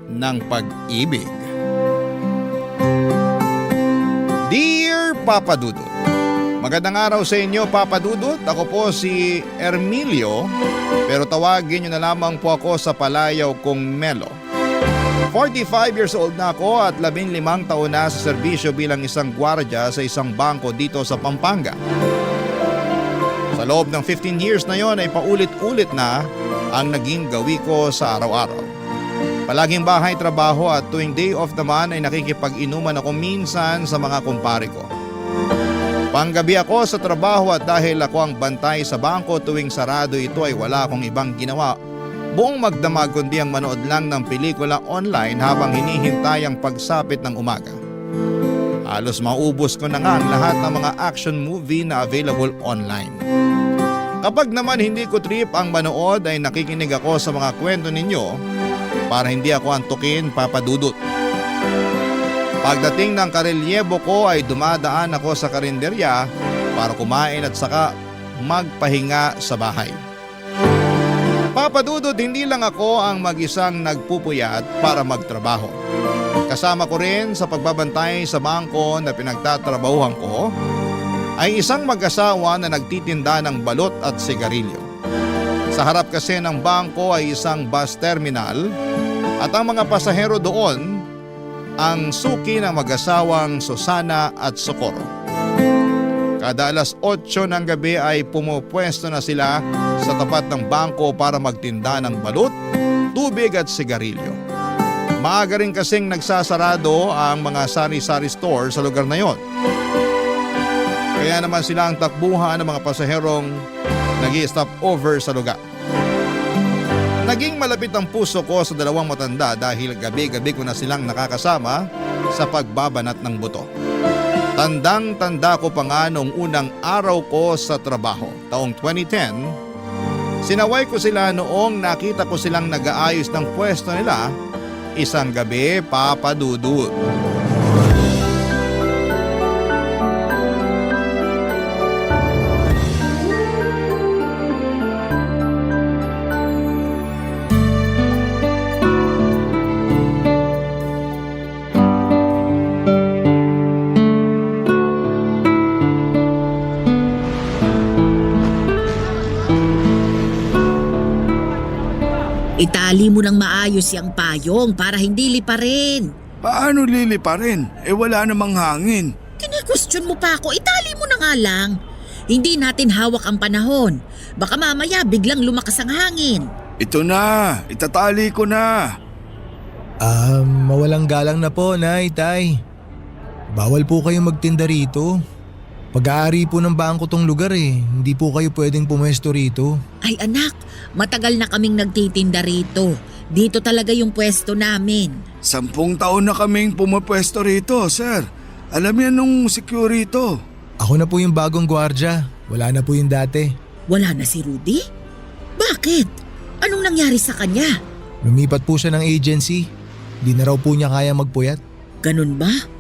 ng pag-ibig? Dear Papa Dudut, magandang araw sa inyo, Papa Dudut. Ako po si Ermilio, pero tawagin niyo na lamang po ako sa palayaw kong Melo. 45 years old na ako at 15 taon na sa serbisyo bilang isang gwardya sa isang bangko dito sa Pampanga. Sa loob ng 15 years na yon ay paulit-ulit na ang naging gawi ko sa araw-araw. Palaging bahay trabaho at tuwing day off naman ay nakikipag-inuman ako minsan sa mga kumpare ko. Panggabi ako sa trabaho at dahil ako ang bantay sa bangko tuwing sarado ito ay wala akong ibang ginawa buong magdamag kundi ang manood lang ng pelikula online habang hinihintay ang pagsapit ng umaga. Halos maubos ko na nga ang lahat ng mga action movie na available online. Kapag naman hindi ko trip ang manood ay nakikinig ako sa mga kwento ninyo para hindi ako antukin, Papa Dudut. Pagdating ng karelyebo ko ay dumadaan ako sa karinderya para kumain at saka magpahinga sa bahay. Papa Dudut, hindi lang ako ang mag-isang nagpupuyat para magtrabaho. Kasama ko rin sa pagbabantay sa bangko na pinagtatrabahuhan ko ay isang mag-asawa na nagtitinda ng balot at sigarilyo. Sa harap kasi ng bangko ay isang bus terminal at ang mga pasahero doon ang suki ng mag-asawang Susana at Socorro. Kada alas 8 ng gabi ay pumupwesto na sila sa tapat ng bangko para magtinda ng balut, tubig at sigarilyo. Maaga rin kasing nagsasarado ang mga sari-sari store sa lugar na yon. Kaya naman sila ang takbuhan ng mga pasaherong nag-i-stop over sa lugar. Naging malapit ang puso ko sa dalawang matanda dahil gabi-gabi ko na silang nakakasama sa pagbabanat ng buto. Tandang-tanda ko pa nga noong unang araw ko sa trabaho, taong 2010, sinaway ko sila noong nakita ko silang nag-aayos ng pwesto nila isang gabi, Papa Dudut. Itali mo ng maayos yung payong para hindi liparin. Paano liliparin? Wala namang hangin. Kini-question mo pa ako, itali mo na nga lang. Hindi natin hawak ang panahon. Baka mamaya biglang lumakas ang hangin. Ito na, itatali ko na. Mawalang galang na po, Nay, Tay. Bawal po kayong magtinda rito. Pag-aari po ng bangko tong lugar eh. Hindi po kayo pwedeng pumesto rito. Ay anak, matagal na kaming nagtitinda rito. Dito talaga yung pwesto namin. 10 taon na kaming pumapwesto rito, sir. Alam yan nung security. Ako na po yung bagong gwardya. Wala na po yung dati. Wala na si Rudy? Bakit? Anong nangyari sa kanya? Lumipat po siya ng agency. Di na raw po niya kaya magpuyat. Ganun ba?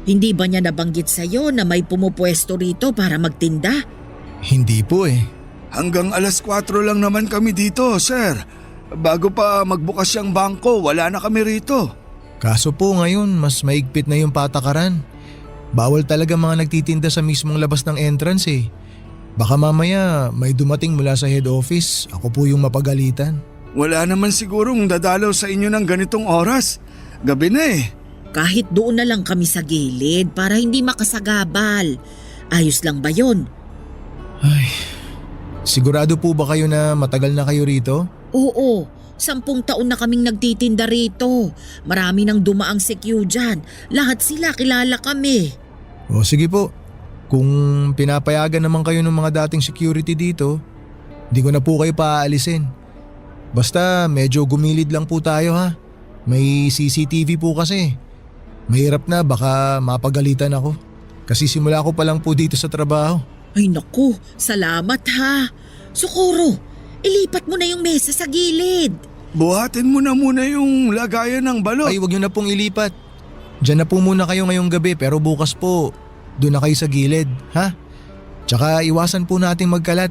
Hindi ba niya nabanggit sa'yo na may pumupwesto rito para magtinda? Hindi po eh. Hanggang alas 4 lang naman kami dito, sir. Bago pa magbukas yung bangko, wala na kami rito. Kaso po ngayon, mas maigpit na yung patakaran. Bawal talaga mga nagtitinda sa mismong labas ng entrance eh. Baka mamaya may dumating mula sa head office, ako po yung mapagalitan. Wala naman sigurong dadalaw sa inyo ng ganitong oras. Gabi na eh. Kahit doon na lang kami sa gilid para hindi makasagabal. Ayos lang ba yon? Ay, sigurado po ba kayo na matagal na kayo rito? Oo, 10 taon na kaming nagtitinda rito. Marami nang dumaang CQ dyan. Lahat sila kilala kami. O sige po, kung pinapayagan naman kayo ng mga dating security dito, Hindi ko na po kayo paaalisin. Basta medyo gumilid lang po tayo ha. May CCTV po kasi. Mahirap na baka mapagalitan ako. Kasi simula ko pa lang po dito sa trabaho. Ay naku, salamat ha. Socorro, ilipat mo na yung mesa sa gilid. Buhatin mo na muna yung lagayan ng balot. Ay, wag niyo na pong ilipat. Diyan na po muna kayo ngayong gabi pero bukas po, doon na kayo sa gilid, ha? Tsaka iwasan po nating magkalat.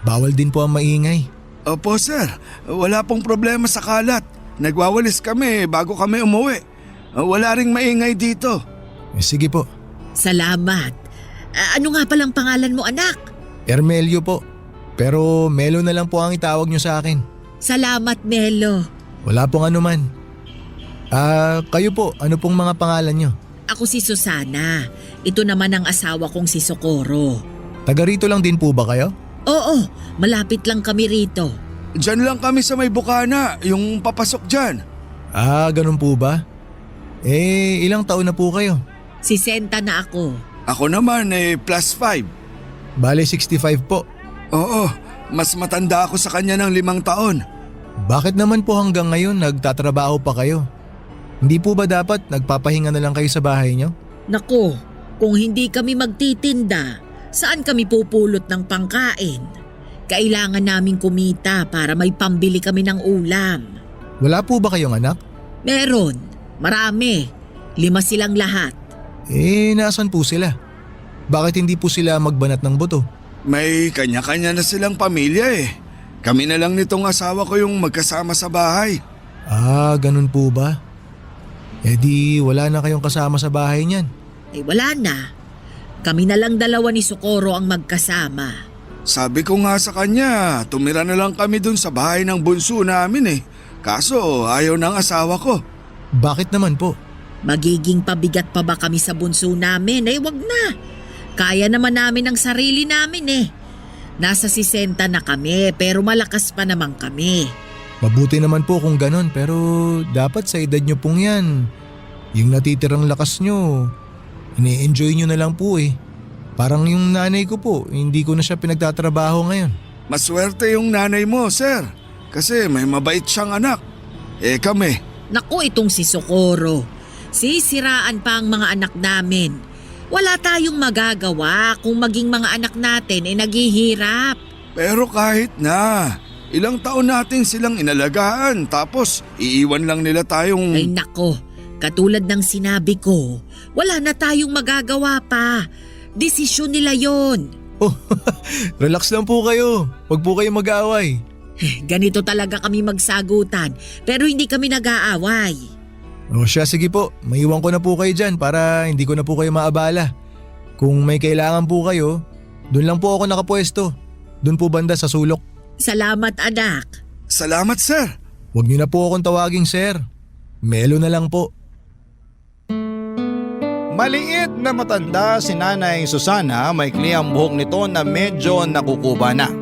Bawal din po ang maingay. Opo sir, wala pong problema sa kalat. Nagwawalis kami bago kami umuwi. Wala ring maingay dito. Sige po. Salamat. Ano nga palang pangalan mo anak? Ermelio po. Pero Melo na lang po ang itawag niyo sa akin. Salamat Melo. Wala pong anuman. Kayo po, ano pong mga pangalan niyo? Ako si Susana. Ito naman ang asawa kong si Socorro. Taga rito lang din po ba kayo? Oo, malapit lang kami rito. Diyan lang kami sa may bukana, yung papasok dyan. Ganun po ba? Ilang taon na po kayo? 60 na ako. Ako naman +5. Bale 65 po. Oo, mas matanda ako sa kanya ng 5 taon. Bakit naman po hanggang ngayon nagtatrabaho pa kayo? Hindi po ba dapat nagpapahinga na lang kayo sa bahay niyo? Naku, kung hindi kami magtitinda, saan kami pupulot ng pangkain? Kailangan naming kumita para may pambili kami ng ulam. Wala po ba kayong anak? Meron, marami. 5 silang lahat. Nasaan po sila? Bakit hindi po sila magbanat ng buto? May kanya-kanya na silang pamilya eh. Kami na lang nitong asawa ko yung magkasama sa bahay. Ganun po ba? Di wala na kayong kasama sa bahay niyan. Wala na. Kami na lang dalawa ni Socorro ang magkasama. Sabi ko nga sa kanya, tumira na lang kami dun sa bahay ng bunso namin eh. Kaso ayaw ng asawa ko. Bakit naman po? Magiging pabigat pa ba kami sa bunso namin? Wag na. Kaya naman namin ang sarili namin eh. Nasa 60 na kami pero malakas pa naman kami. Mabuti naman po kung ganon pero dapat sa edad nyo pong yan. Yung natitirang lakas nyo, ini-enjoy nyo na lang po eh. Parang yung nanay ko po, hindi ko na siya pinagtatrabaho ngayon. Maswerte yung nanay mo, sir. Kasi may mabait siyang anak. Kami. Naku, itong si Socorro. Sisiraan pa ang mga anak namin. Wala tayong magagawa kung maging mga anak natin naghihirap. Pero kahit na, ilang taon natin silang inalagaan tapos iiwan lang nila tayong… Ay nako, katulad ng sinabi ko, wala na tayong magagawa pa. Desisyon nila yon. Relax lang po kayo. Huwag po kayo mag-aaway. Ganito talaga kami magsagutan pero hindi kami nag-aaway. Sige po, maiwan ko na po kayo dyan para hindi ko na po kayo maabala. Kung may kailangan po kayo, doon lang po ako nakapwesto. Doon po banda sa sulok. Salamat anak. Salamat sir. Huwag niyo na po akong tawaging sir. Melo na lang po. Maliit na matanda si Nanay Susana, maikli ang buhok nito na medyo nakukuba na.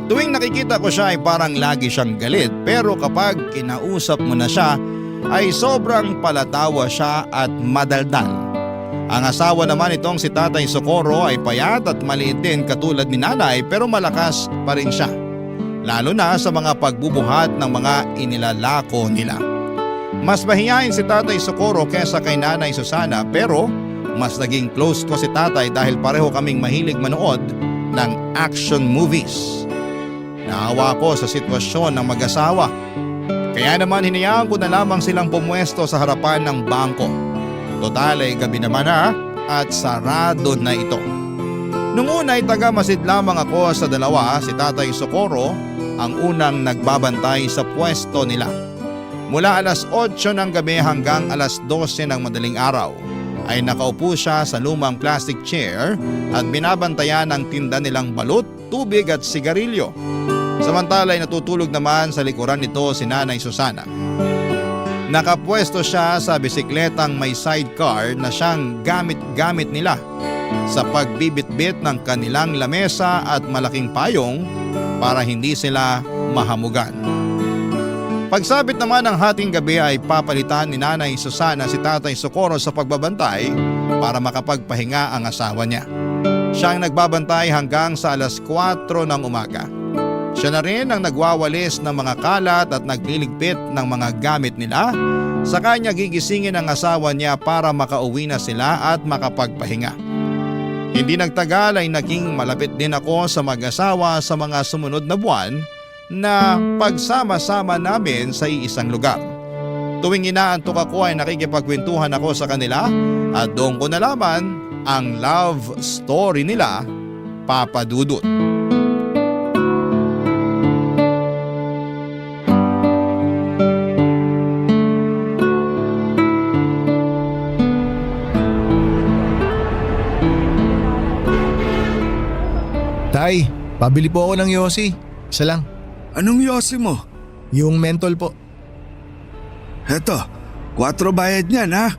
Tuwing nakikita ko siya ay parang lagi siyang galit pero kapag kinausap mo na siya ay sobrang palatawa siya at madaldal. Ang asawa naman itong si Tatay Socorro ay payat at maliit din katulad ni Nanay pero malakas pa rin siya. Lalo na sa mga pagbubuhat ng mga inilalako nila. Mas mahihain si Tatay Socorro kesa kay Nanay Susana pero mas naging close ko si Tatay dahil pareho kaming mahilig manood ng action movies. Naawa ko sa sitwasyon ng mag-asawa. Kaya naman hinayaan ko na lamang silang pumwesto sa harapan ng bangko. Total ay gabi naman na at sarado na ito. Nung una ay taga-masid lamang ako sa dalawa, si Tatay Socorro ang unang nagbabantay sa pwesto nila. Mula alas 8 ng gabi hanggang alas 12 ng madaling araw ay nakaupo siya sa lumang plastic chair at binabantayan ang tinda nilang balut, tubig at sigarilyo. Samantala ay natutulog naman sa likuran nito si Nanay Susana. Nakapwesto siya sa bisikletang may sidecar na siyang gamit-gamit nila sa pagbibitbit ng kanilang lamesa at malaking payong para hindi sila mahamugan. Pagsabit naman ng hating gabi ay papalitan ni Nanay Susana si Tatay Socorro sa pagbabantay para makapagpahinga ang asawa niya. Siyang nagbabantay hanggang sa alas 4 ng umaga. Siya na rin ang nagwawalis ng mga kalat at nagliligpit ng mga gamit nila. Saka niya gigisingin ang asawa niya para makauwi na sila at makapagpahinga. Hindi nagtagal ay naging malapit din ako sa mag-asawa sa mga sumunod na buwan na pagsama-sama namin sa iisang lugar. Tuwing inaantok ako ay nakikipagkwentuhan ako sa kanila at doon ko nalaman ang love story nila, Papa Dudut. Tay, pabili po ako ng yosi. Isa lang. Anong yosi mo? Yung mentol po. Heto, 4 bayad niyan ha.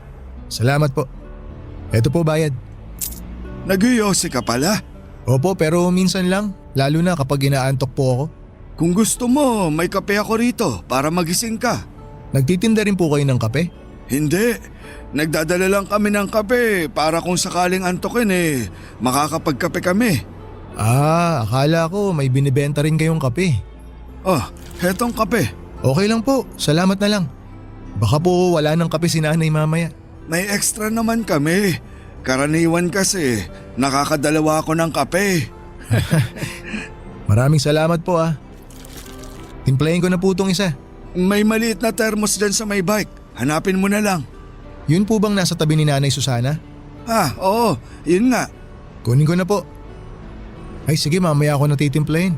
Salamat po. Eto po bayad. Nag-yosi ka pala? Opo, pero minsan lang. Lalo na kapag inaantok po ako. Kung gusto mo, may kape ako rito para magising ka. Nagtitinda rin po kayo ng kape? Hindi. Nagdadala lang kami ng kape para kung sakaling antokin makakapagkape kami. Akala ko may binibenta rin kayong kape. Oh, hetong kape. Okay lang po, salamat na lang. Baka po wala ng kape si nanay mamaya. May extra naman kami. Karaniwan kasi, nakakadalawa ako ng kape. Maraming salamat po Timplahin ko na po itong isa. May maliit na thermos dyan sa may bike. Hanapin mo na lang. Yun po bang nasa tabi ni Nanay Susana? Oo, yun nga. Kunin ko na po. Ay sige, mamaya ako natitimplahin.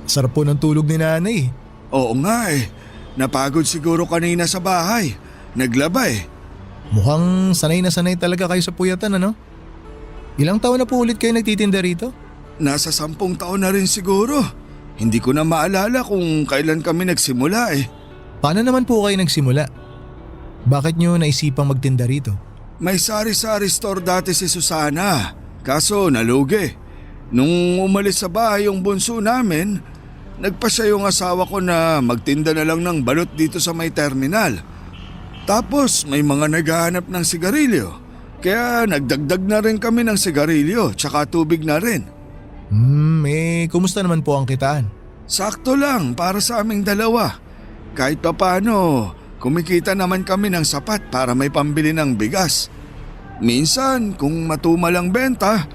Sarap po ng tulog ni Nanay. Oo nga Napagod siguro kanina sa bahay. Naglaba Mukhang sanay na sanay talaga kayo sa puyatan ano? Ilang taon na po ulit kayo nagtitinda rito? Nasa 10 taon na rin siguro. Hindi ko na maalala kung kailan kami nagsimula Paano naman po kayo nagsimula? Bakit nyo naisipang magtinda rito? May sari-sari store dati si Susana. Kaso nalugi. Nung umalis sa bahay yung bunso namin, nagpasya yung asawa ko na magtinda na lang ng balot dito sa may terminal. Tapos may mga naghahanap ng sigarilyo. Kaya nagdagdag na rin kami ng sigarilyo tsaka tubig na rin. Kumusta naman po ang kitaan? Sakto lang para sa aming dalawa. Kahit papano, kumikita naman kami ng sapat para may pambili ng bigas. Minsan, kung matumal ang benta,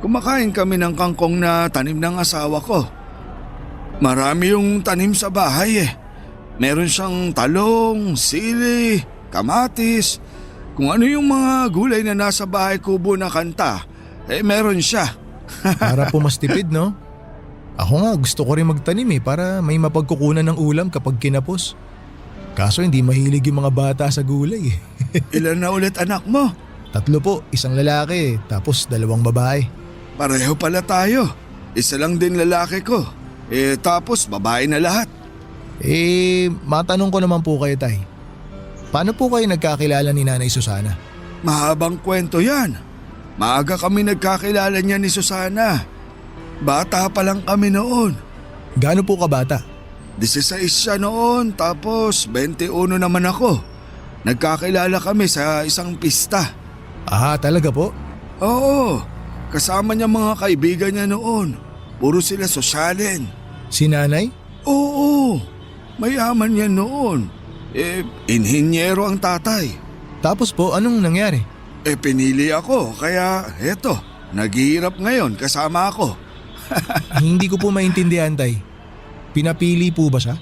kumakain kami ng kangkong na tanim ng asawa ko. Marami yung tanim sa bahay Meron siyang talong, sili, kamatis. Kung ano yung mga gulay na nasa bahay kubo na kanta, meron siya. Para po mas tipid, no? Ako nga gusto ko rin magtanim para may mapagkukunan ng ulam kapag kinapos. Kaso hindi mahilig yung mga bata sa gulay Ilan na ulit anak mo? 3 po, isang lalaki tapos 2 babae. Pareho pala tayo. Isa lang din lalaki ko. Tapos babae na lahat. Matanong ko naman po kayo, Tay. Paano po kayo nagkakilala ni Nanay Susana? Mahabang kwento yan. Maaga kami nagkakilala niya ni Susana. Bata pa lang kami noon. Gaano po kabata? 16 siya noon tapos 21 naman ako. Nagkakilala kami sa isang pista. Talaga po? Oo, kasama niya mga kaibigan niya noon. Puro sila sosyalin. Si Nanay? Oo, mayaman yan noon. Inhinyero ang tatay. Tapos po, anong nangyari? Pinili ako kaya eto, naghihirap ngayon kasama ako. Hindi ko po maintindihan, Tay. Pinapili po ba siya?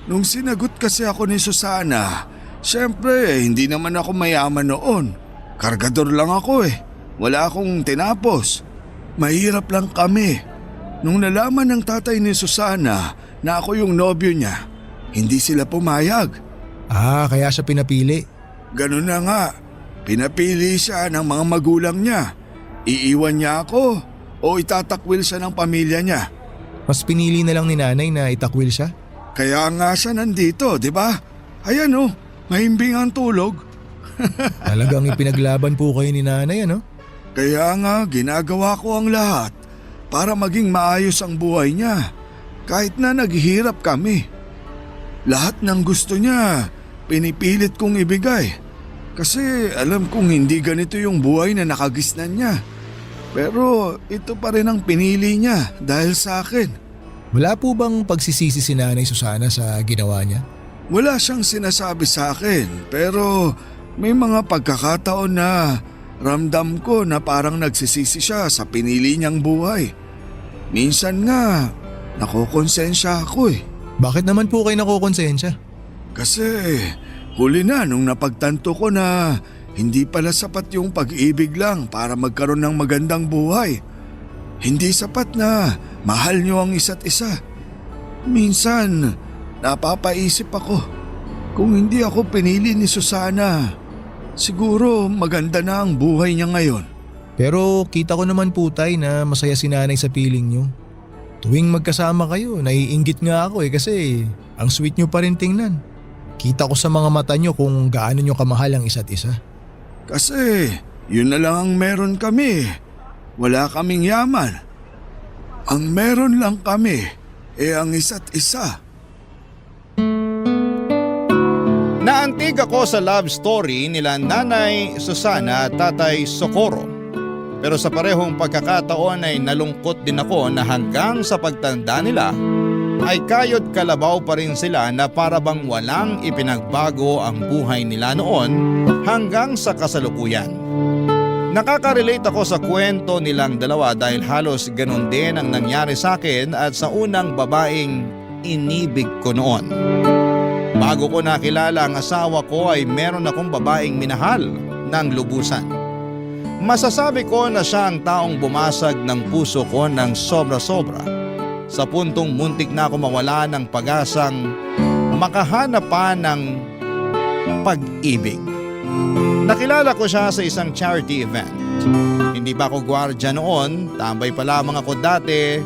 Nung sinagot kasi ako ni Susana, syempre hindi naman ako mayaman noon. Kargador lang ako Wala akong tinapos. Mahirap lang kami. Nung nalaman ng tatay ni Susana na ako yung nobyo niya, hindi sila pumayag. Kaya siya pinapili. Ganun na nga. Pinapili siya ng mga magulang niya. Iiwan niya ako o itatakwil siya ng pamilya niya. Mas pinili na lang ni Nanay na itakwil siya? Kaya nga siya nandito, di ba? Ayan mahimbing ang tulog. Talagang ipinaglaban po kayo ni Nanay, ano? Kaya nga ginagawa ko ang lahat para maging maayos ang buhay niya. Kahit na naghihirap kami. Lahat ng gusto niya, pinipilit kong ibigay. Kasi alam kong hindi ganito yung buhay na nakagisnan niya. Pero ito pa rin ang pinili niya dahil sa akin. Wala po bang pagsisisi si Nanay Susana sa ginawa niya? Wala siyang sinasabi sa akin pero may mga pagkakataon na ramdam ko na parang nagsisisi siya sa pinili niyang buhay. Minsan nga, nakokonsensya ako eh. Bakit naman po kayo nakokonsensya? Kasi huli na nung napagtanto ko na hindi pala sapat yung pag-ibig lang para magkaroon ng magandang buhay. Hindi sapat na mahal niyo ang isa't isa. Minsan, napapaisip ako, kung hindi ako pinili ni Susana, siguro maganda na ang buhay niya ngayon. Pero kita ko naman po tay na masaya si Nanay sa piling niyo. Tuwing magkasama kayo, naiinggit nga ako kasi ang sweet niyo pa rin tingnan. Kita ko sa mga mata niyo kung gaano niyo kamahal ang isa't isa. Kasi yun na lang ang meron kami. Wala kaming yaman. Ang meron lang kami ang isa't isa. Naantig ako sa love story nila Nanay Susana at Tatay Socorro. Pero sa parehong pagkakataon ay nalungkot din ako na hanggang sa pagtanda nila ay kayod kalabaw pa rin sila na para bang walang ipinagbago ang buhay nila noon hanggang sa kasalukuyan. Nakaka-relate ako sa kwento nilang dalawa dahil halos ganun din ang nangyari sa akin at sa unang babaeng inibig ko noon. Bago ko nakilala ang asawa ko ay meron akong babaeng minahal ng lubusan. Masasabi ko na siya ang taong bumasag ng puso ko ng sobra-sobra sa puntong muntik na ako mawala ng pag-asang makahanap pa ng pag-ibig. Nakilala ko siya sa isang charity event. Hindi pa ako gwardiya noon, tambay pa lamang ako dati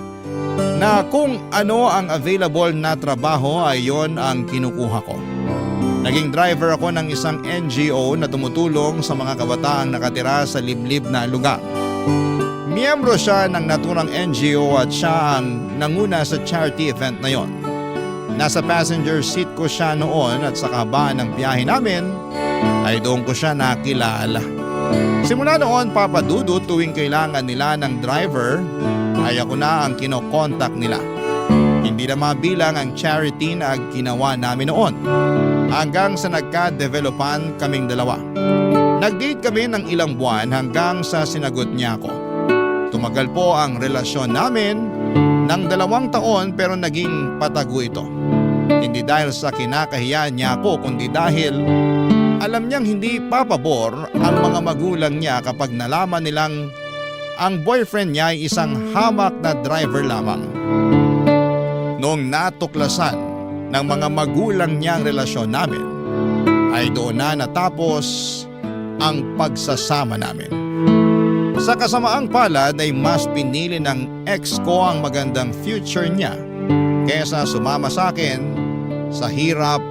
na kung ano ang available na trabaho ay yon ang kinukuha ko. Naging driver ako ng isang NGO na tumutulong sa mga kabataang nakatira sa liblib na lugar. Miyembro siya ng naturang NGO at siya ang nanguna sa charity event na yon. Nasa passenger seat ko siya noon at sa kahabaan ng biyahe namin ay doon ko siya nakilala. Simula noon, Papa Dudu, tuwing kailangan nila ng driver ay ako na ang kinokontak nila. Hindi na mabilang ang charity na ginawa namin noon hanggang sa nagka-developan kaming dalawa. Nag-date kami ng ilang buwan hanggang sa sinagot niya ako. Tumagal po ang relasyon namin ng 2 taon pero naging patago ito. Hindi dahil sa kinakahiya niya ako kundi dahil alam niyang hindi papabor ang mga magulang niya kapag nalaman nilang ang boyfriend niya ay isang hamak na driver lamang. Noong natuklasan ng mga magulang niya ang relasyon namin, ay doon na natapos ang pagsasama namin. Sa kasamaang palad ay mas pinili ng ex ko ang magandang future niya kaysa sumama sa akin sa hirap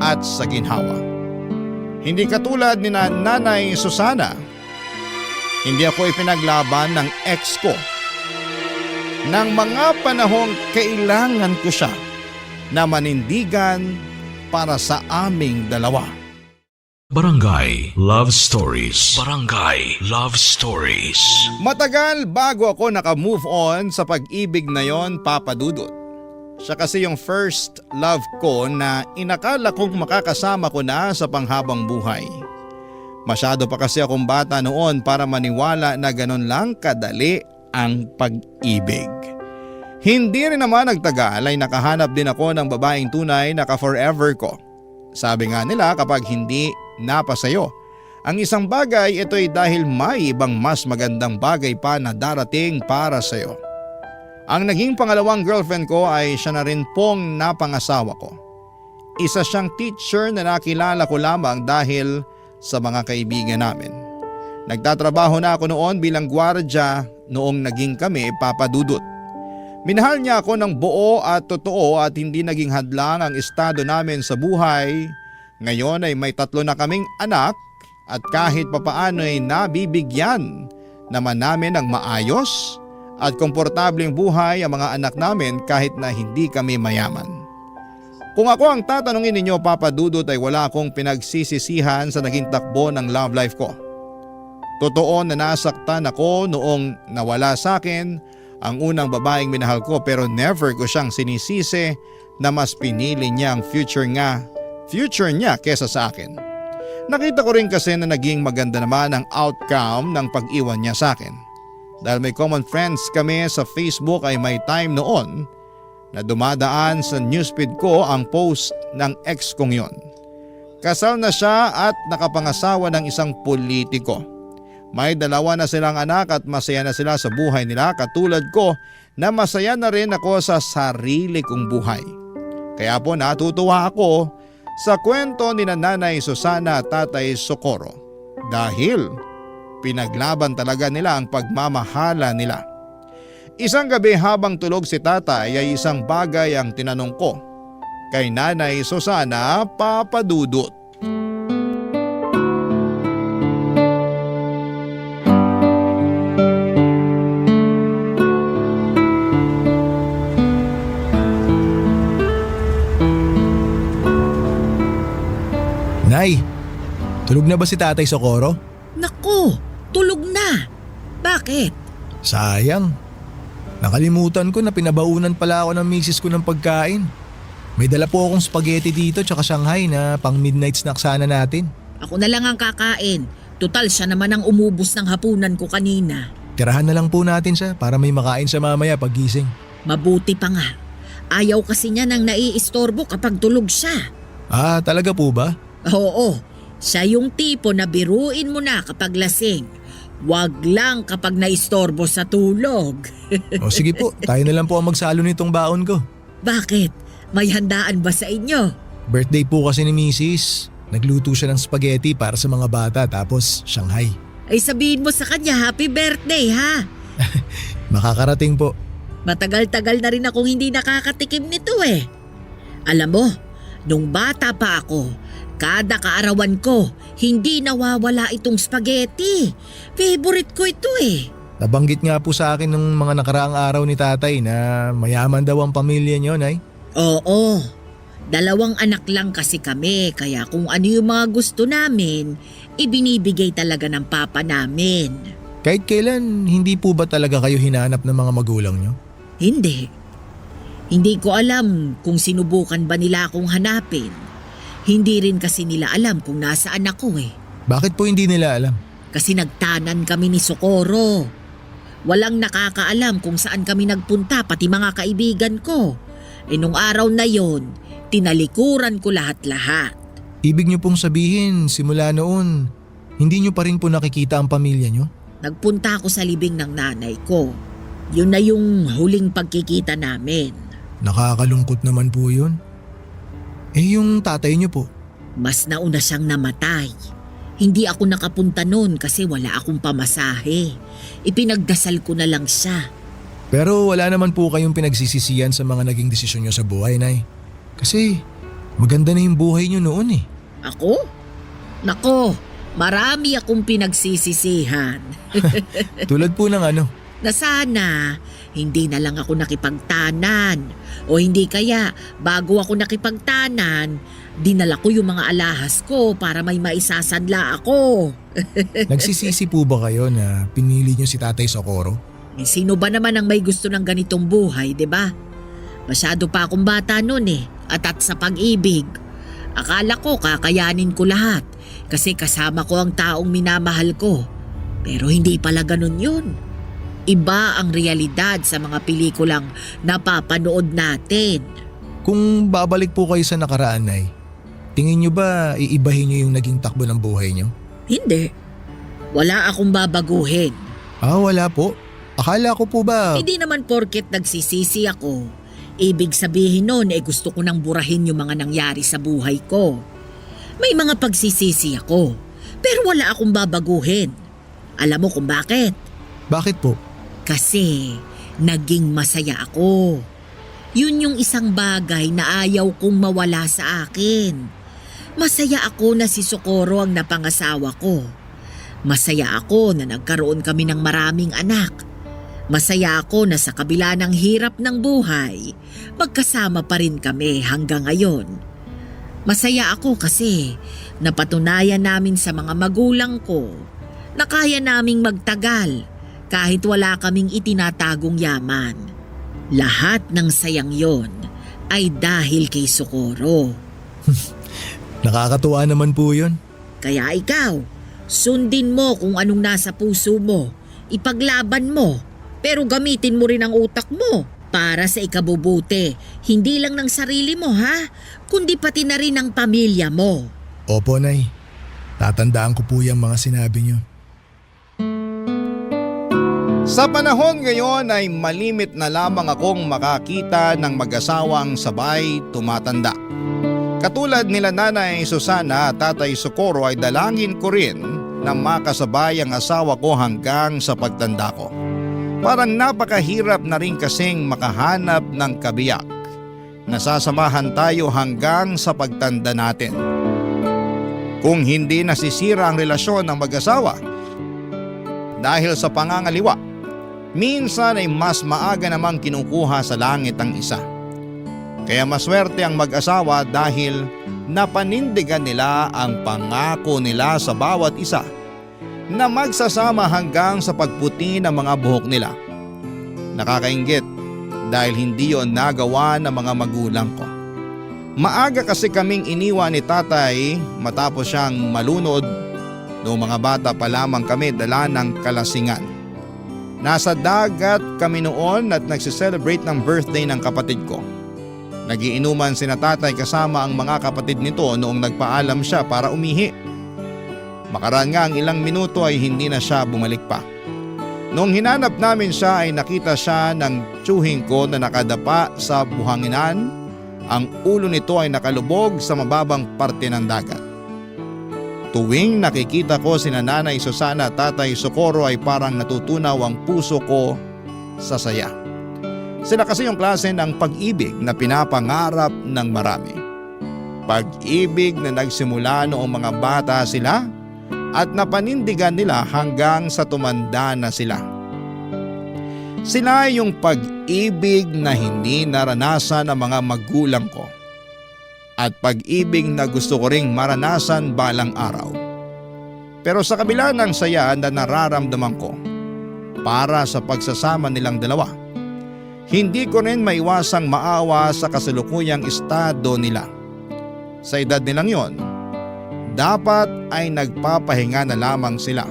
at sa ginhawa. Hindi katulad ni Nanay Susana, hindi ako ipinaglaban ng ex ko. Nang mga panahong kailangan ko siya na manindigan para sa aming dalawa. Barangay Love Stories. Barangay Love Stories. Matagal bago ako naka-move on sa pag-ibig na yon, Papa Dudut. Siya kasi yung first love ko na inakala kong makakasama ko na sa panghabang buhay. Masyado pa kasi akong bata noon para maniwala na ganun lang kadali ang pag-ibig. Hindi rin naman nagtagal ay nakahanap din ako ng babaeng tunay na ka-forever ko. Sabi nga nila kapag hindi napasayo ang isang bagay, ito ay dahil may ibang mas magandang bagay pa na darating para sayo. Ang naging pangalawang girlfriend ko ay siya na rin pong napangasawa ko. Isa siyang teacher na nakilala ko lamang dahil sa mga kaibigan namin. Nagtatrabaho na ako noon bilang gwardiya noong naging kami, Papa Dudut. Minahal niya ako ng buo at totoo at hindi naging hadlang ang estado namin sa buhay. Ngayon ay may 3 na kaming anak at kahit papaano ay nabibigyan naman namin ng maayos at komportableng buhay ang mga anak namin kahit na hindi kami mayaman. Kung ako ang tatanungin ninyo, Papa Dudut, ay wala akong pinagsisisihan sa naging takbo ng love life ko. Totoo na nasaktan ako noong nawala sa akin ang unang babaeng minahal ko pero never ko siyang sinisisi na mas pinili niya ang future niya kesa sa akin. Nakita ko rin kasi na naging maganda naman ang outcome ng pag-iwan niya sa akin. Dahil may common friends kami sa Facebook ay may time noon na dumadaan sa newsfeed ko ang post ng ex kong yon. Kasal na siya at nakapangasawa ng isang politiko. May 2 na silang anak at masaya na sila sa buhay nila katulad ko na masaya na rin ako sa sarili kong buhay. Kaya po natutuwa ako sa kwento ni Nanay Susana at Tatay Socorro dahil pinaglaban talaga nila ang pagmamahala nila. Isang gabi habang tulog si Tatay ay isang bagay ang tinanong ko kay Nanay Susana, Papa Dudut. Nay, tulog na ba si Tatay Socorro? Naku, tulog na. Bakit? Sayang. Nakalimutan ko na pinabaunan pala ako ng misis ko ng pagkain. May dala po akong spaghetti dito tsaka Shanghai na pang midnight snack sana natin. Ako na lang ang kakain. Total siya naman ang umubos ng hapunan ko kanina. Tirahan na lang po natin siya para may makain siya mamaya paggising. Mabuti pa nga. Ayaw kasi niya nang naiistorbo kapag tulog siya. Ah, talaga po ba? Oo, siya yung tipo na biruin mo na kapag lasing. Wag lang kapag naistorbo sa tulog. O sige po, tayo na lang po ang magsalo nitong baon ko. Bakit? May handaan ba sa inyo? Birthday po kasi ni Mrs. Nagluto siya ng spaghetti para sa mga bata tapos Shanghai. Ay sabihin mo sa kanya happy birthday ha. Makakarating po. Matagal-tagal na rin akong hindi nakakatikim nito eh. Alam mo, nung bata pa ako, kada kaarawan ko, hindi nawawala itong spaghetti. Favorite ko ito eh. Nabanggit nga po sa akin ng mga nakaraang araw ni Tatay na mayaman daw ang pamilya niyo, Nay. Oo, 2 anak lang kasi kami kaya kung ano yung mga gusto namin, ibinibigay talaga ng papa namin. Kahit kailan, hindi po ba talaga kayo hinanap ng mga magulang niyo? Hindi. Hindi ko alam kung sinubukan ba nila akong hanapin. Hindi rin kasi nila alam kung nasaan ako eh. Bakit po hindi nila alam? Kasi nagtanan kami ni Socorro. Walang nakakaalam kung saan kami nagpunta pati mga kaibigan ko. Eh nung araw na yon, tinalikuran ko lahat-lahat. Ibig niyo pong sabihin, simula noon, hindi niyo pa rin po nakikita ang pamilya niyo? Nagpunta ako sa libing ng nanay ko. Yun na yung huling pagkikita namin. Nakakalungkot naman po yun. Eh yung tatay niyo po? Mas nauna siyang namatay. Hindi ako nakapunta noon kasi wala akong pamasahe. Ipinagdasal ko na lang siya. Pero wala naman po kayong pinagsisisihan sa mga naging desisyon niyo sa buhay, Nay. Kasi maganda na yung buhay niyo noon eh. Ako? Nako, marami akong pinagsisisihan. Tulad po ng ano? Na sana hindi na lang ako nakipagtanan. O hindi kaya bago ako nakipagtanan, dinala ko yung mga alahas ko para may maisasadla ako. Nagsisisi po ba kayo na pinili niyo si Tatay Socorro? Eh, sino ba naman ang may gusto ng ganitong buhay, 'di ba? Masyado pa akong bata noon eh, at sa pag-ibig. Akala ko kakayanin ko lahat kasi kasama ko ang taong minamahal ko. Pero hindi pala ganun yun. Iba ang realidad sa mga pelikulang napapanood natin. Kung babalik po kayo sa nakaraan, Nay, tingin niyo ba iibahin niyo yung naging takbo ng buhay niyo? Hindi. Wala akong babaguhin. Ah, wala po. Akala ko po ba… Hindi naman porket nagsisisi ako. Ibig sabihin nun gusto ko nang burahin yung mga nangyari sa buhay ko. May mga pagsisisi ako, pero wala akong babaguhin. Alam mo kung bakit? Bakit po? Kasi naging masaya ako. Yun yung isang bagay na ayaw kong mawala sa akin. Masaya ako na si Socorro ang napangasawa ko. Masaya ako na nagkaroon kami ng maraming anak. Masaya ako na sa kabila ng hirap ng buhay, magkasama pa rin kami hanggang ngayon. Masaya ako kasi napatunayan namin sa mga magulang ko na kaya naming magtagal kahit wala kaming itinatagong yaman. Lahat ng sayang yon ay dahil kay Socorro. Nakakatuwa naman po yun. Kaya ikaw, sundin mo kung anong nasa puso mo, ipaglaban mo, pero gamitin mo rin ang utak mo para sa ikabubuti, hindi lang ng sarili mo ha, kundi pati na rin ng pamilya mo. Opo, Nay. Tatandaan ko po yung mga sinabi niyo. Sa panahon ngayon ay malimit na lamang akong makakita ng mag-asawang sabay tumatanda. Katulad nila Nanay Susana at Tatay Socorro ay dalangin ko rin na makasabay ang asawa ko hanggang sa pagtanda ko. Parang napakahirap na rin kasing makahanap ng kabiyak. Nasasamahan tayo hanggang sa pagtanda natin. Kung hindi nasisira ang relasyon ng mag-asawa dahil sa pangangaliwa, minsan ay mas maaga namang kinukuha sa langit ang isa. Kaya maswerte ang mag-asawa dahil napanindigan nila ang pangako nila sa bawat isa na magsasama hanggang sa pagputi ng mga buhok nila. Nakakainggit dahil hindi yon nagawa ng mga magulang ko. Maaga kasi kaming iniwan ni tatay matapos siyang malunod noong mga bata pa lamang kami dala ng kalasingan. Nasa dagat kami noon at nagsiselebrate ng birthday ng kapatid ko. Nagiinuman sina tatay kasama ang mga kapatid nito noong nagpaalam siya para umihi. Makaraan nga ang ilang minuto ay hindi na siya bumalik pa. Noong hinanap namin siya ay nakita siya ng tiyuhin ko na nakadapa sa buhanginan. Ang ulo nito ay nakalubog sa mababang parte ng dagat. Tuwing nakikita ko sina Nanay Susana at Tatay Socorro ay parang natutunaw ang puso ko sa saya. Sila kasi yung klase ng pag-ibig na pinapangarap ng marami. Pag-ibig na nagsimula noong mga bata sila at napanindigan nila hanggang sa tumanda na sila. Sila yung pag-ibig na hindi naranasan ng mga magulang ko. At pag-ibig na gusto ko ring maranasan balang araw. Pero sa kabila ng saya na nararamdaman ko para sa pagsasama nilang dalawa, hindi ko rin maiwasang maawa sa kasalukuyang estado nila. Sa edad nilang yon, dapat ay nagpapahinga na lamang sila.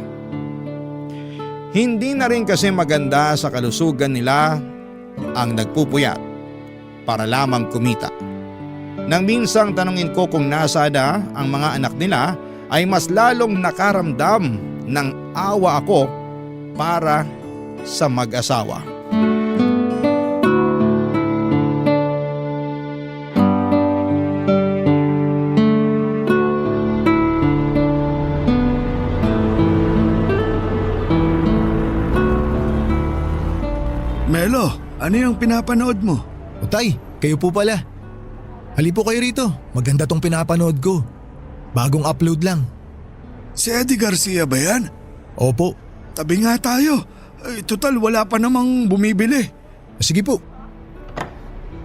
Hindi na rin kasi maganda sa kalusugan nila ang nagpupuyat para lamang kumita. Nang minsang tanungin ko kung nasaan na ang mga anak nila ay mas lalong nakaramdam ng awa ako para sa mag-asawa. Melo, ano yung pinapanood mo? O tay, kayo po pala. Hali po kayo rito, maganda tong pinapanood ko. Bagong upload lang. Si Eddie Garcia ba yan? Opo. Tabi nga tayo. Total wala pa namang bumibili. Sige po.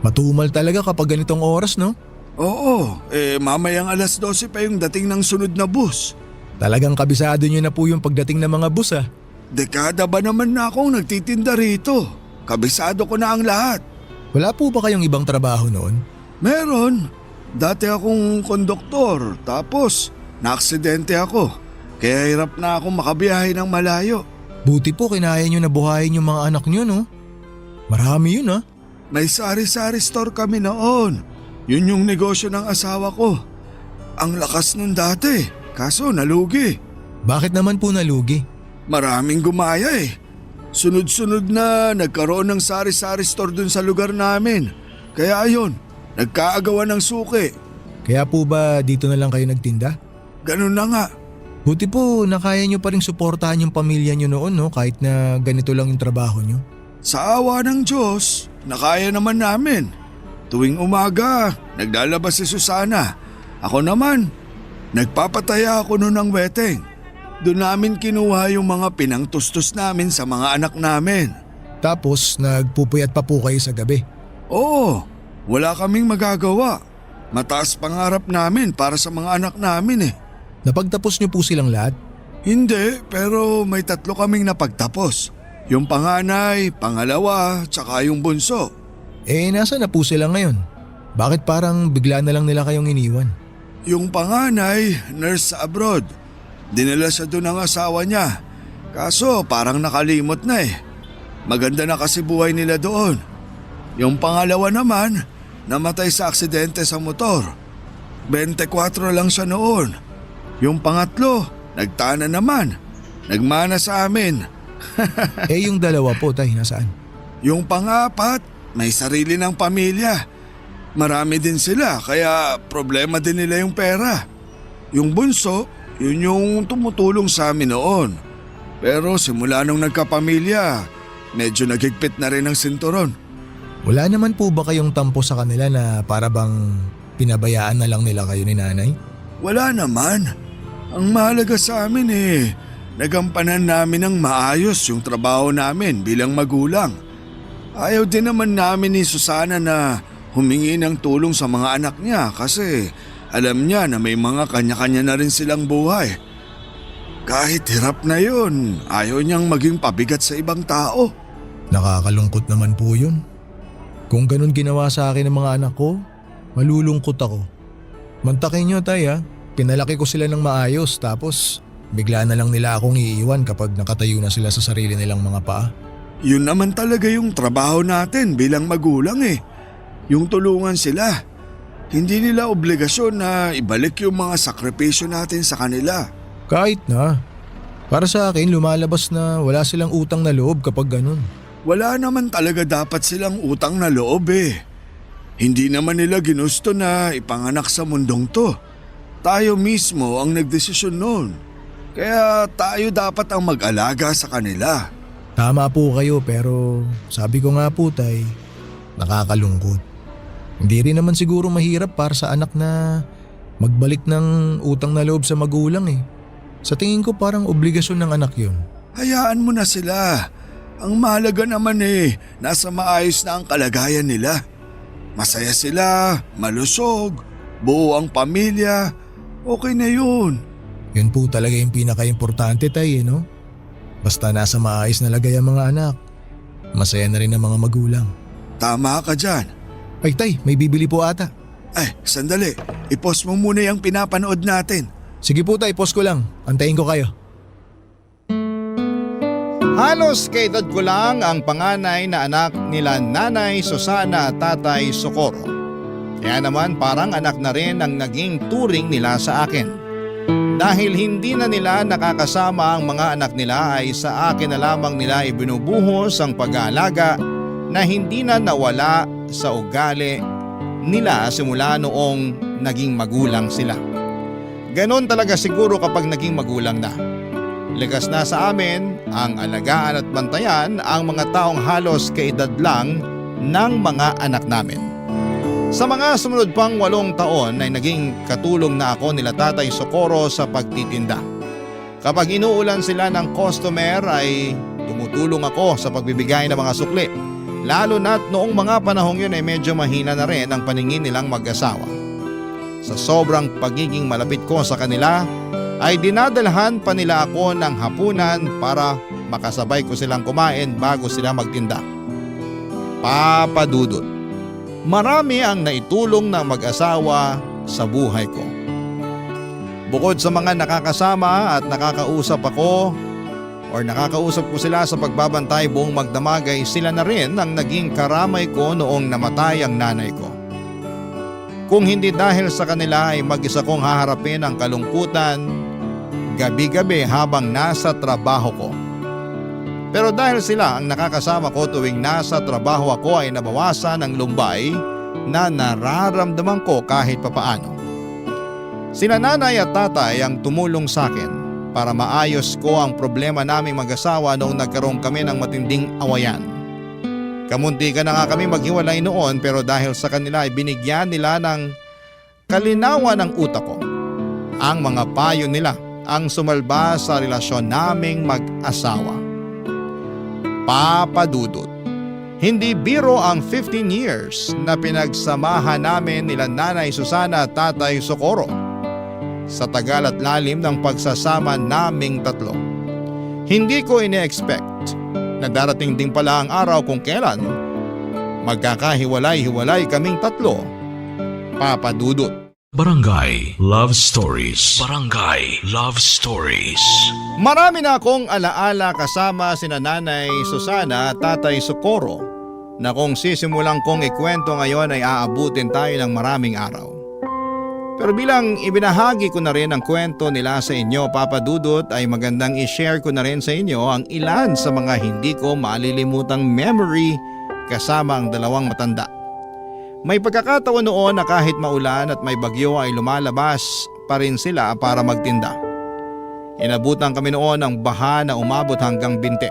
Matumal talaga kapag ganitong oras, no? Oo, mamayang 12:00 pa yung dating ng sunod na bus. Talagang kabisado nyo na po yung pagdating ng mga bus, ah. Dekada ba naman na akong nagtitinda rito? Kabisado ko na ang lahat. Wala po ba kayong ibang trabaho noon? Meron. Dati akong konduktor, tapos naaksidente ako. Kaya hirap na akong makabiyahe ng malayo. Buti po kinaya nyo na buhayin yung mga anak nyo, no? Marami yun, ah. May sari-sari store kami noon. Yun yung negosyo ng asawa ko. Ang lakas nun dati, kaso nalugi. Bakit naman po nalugi? Maraming gumaya eh. Sunod-sunod na nagkaroon ng sari-sari store dun sa lugar namin. Kaya ayun, nagkaagawan ng suki. Kaya po ba dito na lang kayo nagtinda? Ganun na nga. Buti po nakaya nyo pa rin suportahan yung pamilya nyo noon, no? Kahit na ganito lang yung trabaho nyo. Sa awa ng Diyos, nakaya naman namin. Tuwing umaga, naglalabas si Susana. Ako naman, nagpapataya ako noon ng weteng. Doon namin kinuha yung mga pinangtustos namin sa mga anak namin. Tapos nagpupuyat pa po kayo sa gabi? Oo, wala kaming magagawa. Mataas pangarap namin para sa mga anak namin eh. Napagtapos nyo po silang lahat? Hindi, pero may 3 kaming napagtapos. Yung panganay, pangalawa, tsaka yung bunso. Nasa na po sila ngayon? Bakit parang bigla na lang nila kayong iniwan? Yung panganay, nurse sa abroad. Dinala siya doon ng asawa niya. Kaso parang nakalimot na eh. Maganda na kasi buhay nila doon. Yung pangalawa naman, namatay sa aksidente sa motor. 24 lang siya noon. Yung pangatlo, nagtana naman. Nagmana sa amin. Yung dalawa po, tay, nasaan? Yung pangapat, may sarili ng pamilya. Marami din sila kaya problema din nila yung pera. Yung bunso, yun yung tumutulong sa amin noon. Pero simula nung nagkapamilya, medyo nagigpit na rin ang sinturon. Wala naman po ba kayong tampo sa kanila na para bang pinabayaan na lang nila kayo ni nanay? Wala naman. Ang mahalaga sa amin nagampanan namin ng maayos yung trabaho namin bilang magulang. Ayaw din naman namin ni Susana na humingi ng tulong sa mga anak niya kasi alam niya na may mga kanya-kanya na rin silang buhay. Kahit hirap na yun, ayaw niyang maging pabigat sa ibang tao. Nakakalungkot naman po yun. Kung ganun ginawa sa akin ng mga anak ko, malulungkot ako. Mantakin nyo, tay, ha? Pinalaki ko sila ng maayos tapos bigla na lang nila akong iiwan kapag nakatayo na sila sa sarili nilang mga paa. Yun naman talaga yung trabaho natin bilang magulang Yung tulungan sila. Hindi nila obligasyon na ibalik yung mga sakripisyo natin sa kanila. Kahit na. Para sa akin, lumalabas na wala silang utang na loob kapag ganun. Wala naman talaga dapat silang utang na loob Hindi naman nila ginusto na ipanganak sa mundong to. Tayo mismo ang nagdesisyon noon. Kaya tayo dapat ang mag-alaga sa kanila. Tama po kayo pero sabi ko nga po, tay, nakakalungkot. Hindi rin naman siguro mahirap para sa anak na magbalik ng utang na loob sa magulang Sa tingin ko parang obligasyon ng anak yun. Hayaan mo na sila. Ang mahalaga naman nasa maayos na ang kalagayan nila. Masaya sila, malusog, buo ang pamilya, okay na yun. Yun po talaga yung pinaka-importante, tay, no? Basta nasa maayos na lagay ang mga anak, masaya na rin ang mga magulang. Tama ka dyan. Ay, tay, may bibili po ata. Ay, sandali. I-post mo muna yung pinapanood natin. Sige po, tay, post ko lang. Antayin ko kayo. Halos kaedad ko lang ang panganay na anak nila Nanay Susana at Tatay Socorro. Kaya naman parang anak na rin ang naging turing nila sa akin. Dahil hindi na nila nakakasama ang mga anak nila ay sa akin na lamang nila ibinubuhos ang pag-aalaga na hindi na nawala sa ugali nila simula noong naging magulang sila. Ganon talaga siguro kapag naging magulang na. Likas na sa amin ang alagaan at bantayan ang mga taong halos kaedad lang ng mga anak namin. Sa mga sumunod pang 8 taon ay naging katulong na ako nila Tatay Socorro sa pagtitinda. Kapag inuulan sila ng customer ay tumutulong ako sa pagbibigay ng mga sukli. Lalo na't noong mga panahong yun ay medyo mahina na rin ang paningin nilang mag-asawa. Sa sobrang pagiging malapit ko sa kanila ay dinadalhan pa nila ako ng hapunan para makasabay ko silang kumain bago sila magtinda. Papa Dudut. Marami ang naitulong ng mag-asawa sa buhay ko. Bukod sa mga nakakasama at nakakausap ako or nakakausap ko sila sa pagbabantay buong magdamag ay sila na rin ang naging karamay ko noong namatay ang nanay ko. Kung hindi dahil sa kanila ay mag-isa kong haharapin ang kalungkutan gabi-gabi habang nasa trabaho ko. Pero dahil sila ang nakakasama ko tuwing nasa trabaho ako ay nabawasan ang lumbay na nararamdaman ko kahit papaano. Sina nanay at tatay ang tumulong sa akin para maayos ko ang problema naming mag-asawa noong nagkaroon kami ng matinding awayan. Kamunti ka na nga kami maghiwalay noon pero dahil sa kanila ay binigyan nila ng kalinawan ng utak ko. Ang mga payo nila ang sumalba sa relasyon naming mag-asawa. Papa Dudut. Hindi biro ang 15 years na pinagsamahan namin nila Nanay Susana at Tatay Socorro. Sa tagal at lalim ng pagsasama naming tatlo. Hindi ko ine-expect na darating din pala ang araw kung kailan magkakahiwalay-hiwalay kaming tatlo, Papa Dudut. Barangay Love Stories. Barangay Love Stories. Marami na akong alaala kasama sina Nanay Susana at Tatay Socorro na kung sisimulang kong ikwento ngayon ay aabutin tayo ng maraming araw. Pero bilang ibinahagi ko na rin ang kwento nila sa inyo, Papa Dudut, ay magandang i-share ko na rin sa inyo ang ilan sa mga hindi ko malilimutang memory kasama ang dalawang matanda. May pagkakataon noon na kahit maulan at may bagyo ay lumalabas pa rin sila para magtinda. Inabutan kami noon ng baha na umabot hanggang binte.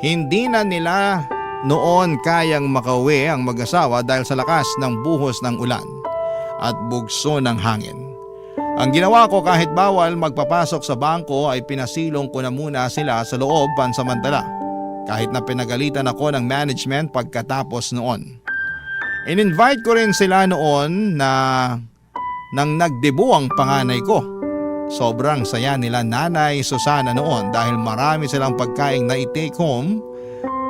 Hindi na nila noon kayang makauwi ang mag-asawa dahil sa lakas ng buhos ng ulan at bugso ng hangin. Ang ginawa ko kahit bawal magpapasok sa bangko ay pinasilong ko na muna sila sa loob pansamantala kahit na pinagalitan ako ng management pagkatapos noon. In-invite ko rin sila noon na nang nagdebu ang panganay ko. Sobrang saya nila Nanay Susana noon dahil marami silang pagkaing na i-take home.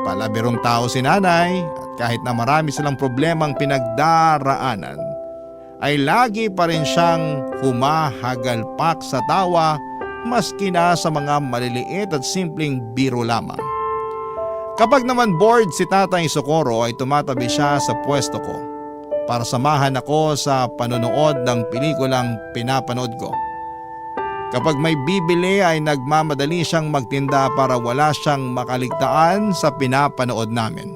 Palabirong tao si Nanay at kahit na marami silang problemang pinagdaraanan ay lagi pa rin siyang humahagalpak sa tawa maski na sa mga maliliit at simpleng biro lamang. Kapag naman bored si Tatay Socorro ay tumatabi siya sa pwesto ko para samahan ako sa panonood ng pelikulang pinapanood ko. Kapag may bibili ay nagmamadali siyang magtinda para wala siyang makaligtaan sa pinapanood namin.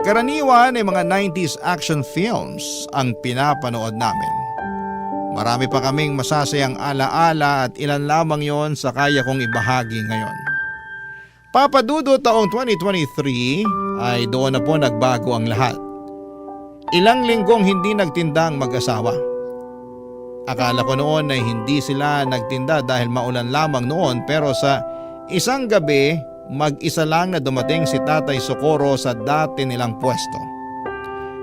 Karaniwan ay mga 90s action films ang pinapanood namin. Marami pa kaming masasayang alaala at ilan lamang yon sa kaya kong ibahagi ngayon. Papa Dudut, taong 2023 ay doon na po nagbago ang lahat. Ilang linggong hindi nagtinda ang mag-asawa. Akala ko noon ay hindi sila nagtinda dahil maulan lamang noon pero sa isang gabi mag-isa lang na dumating si Tatay Socorro sa dati nilang pwesto.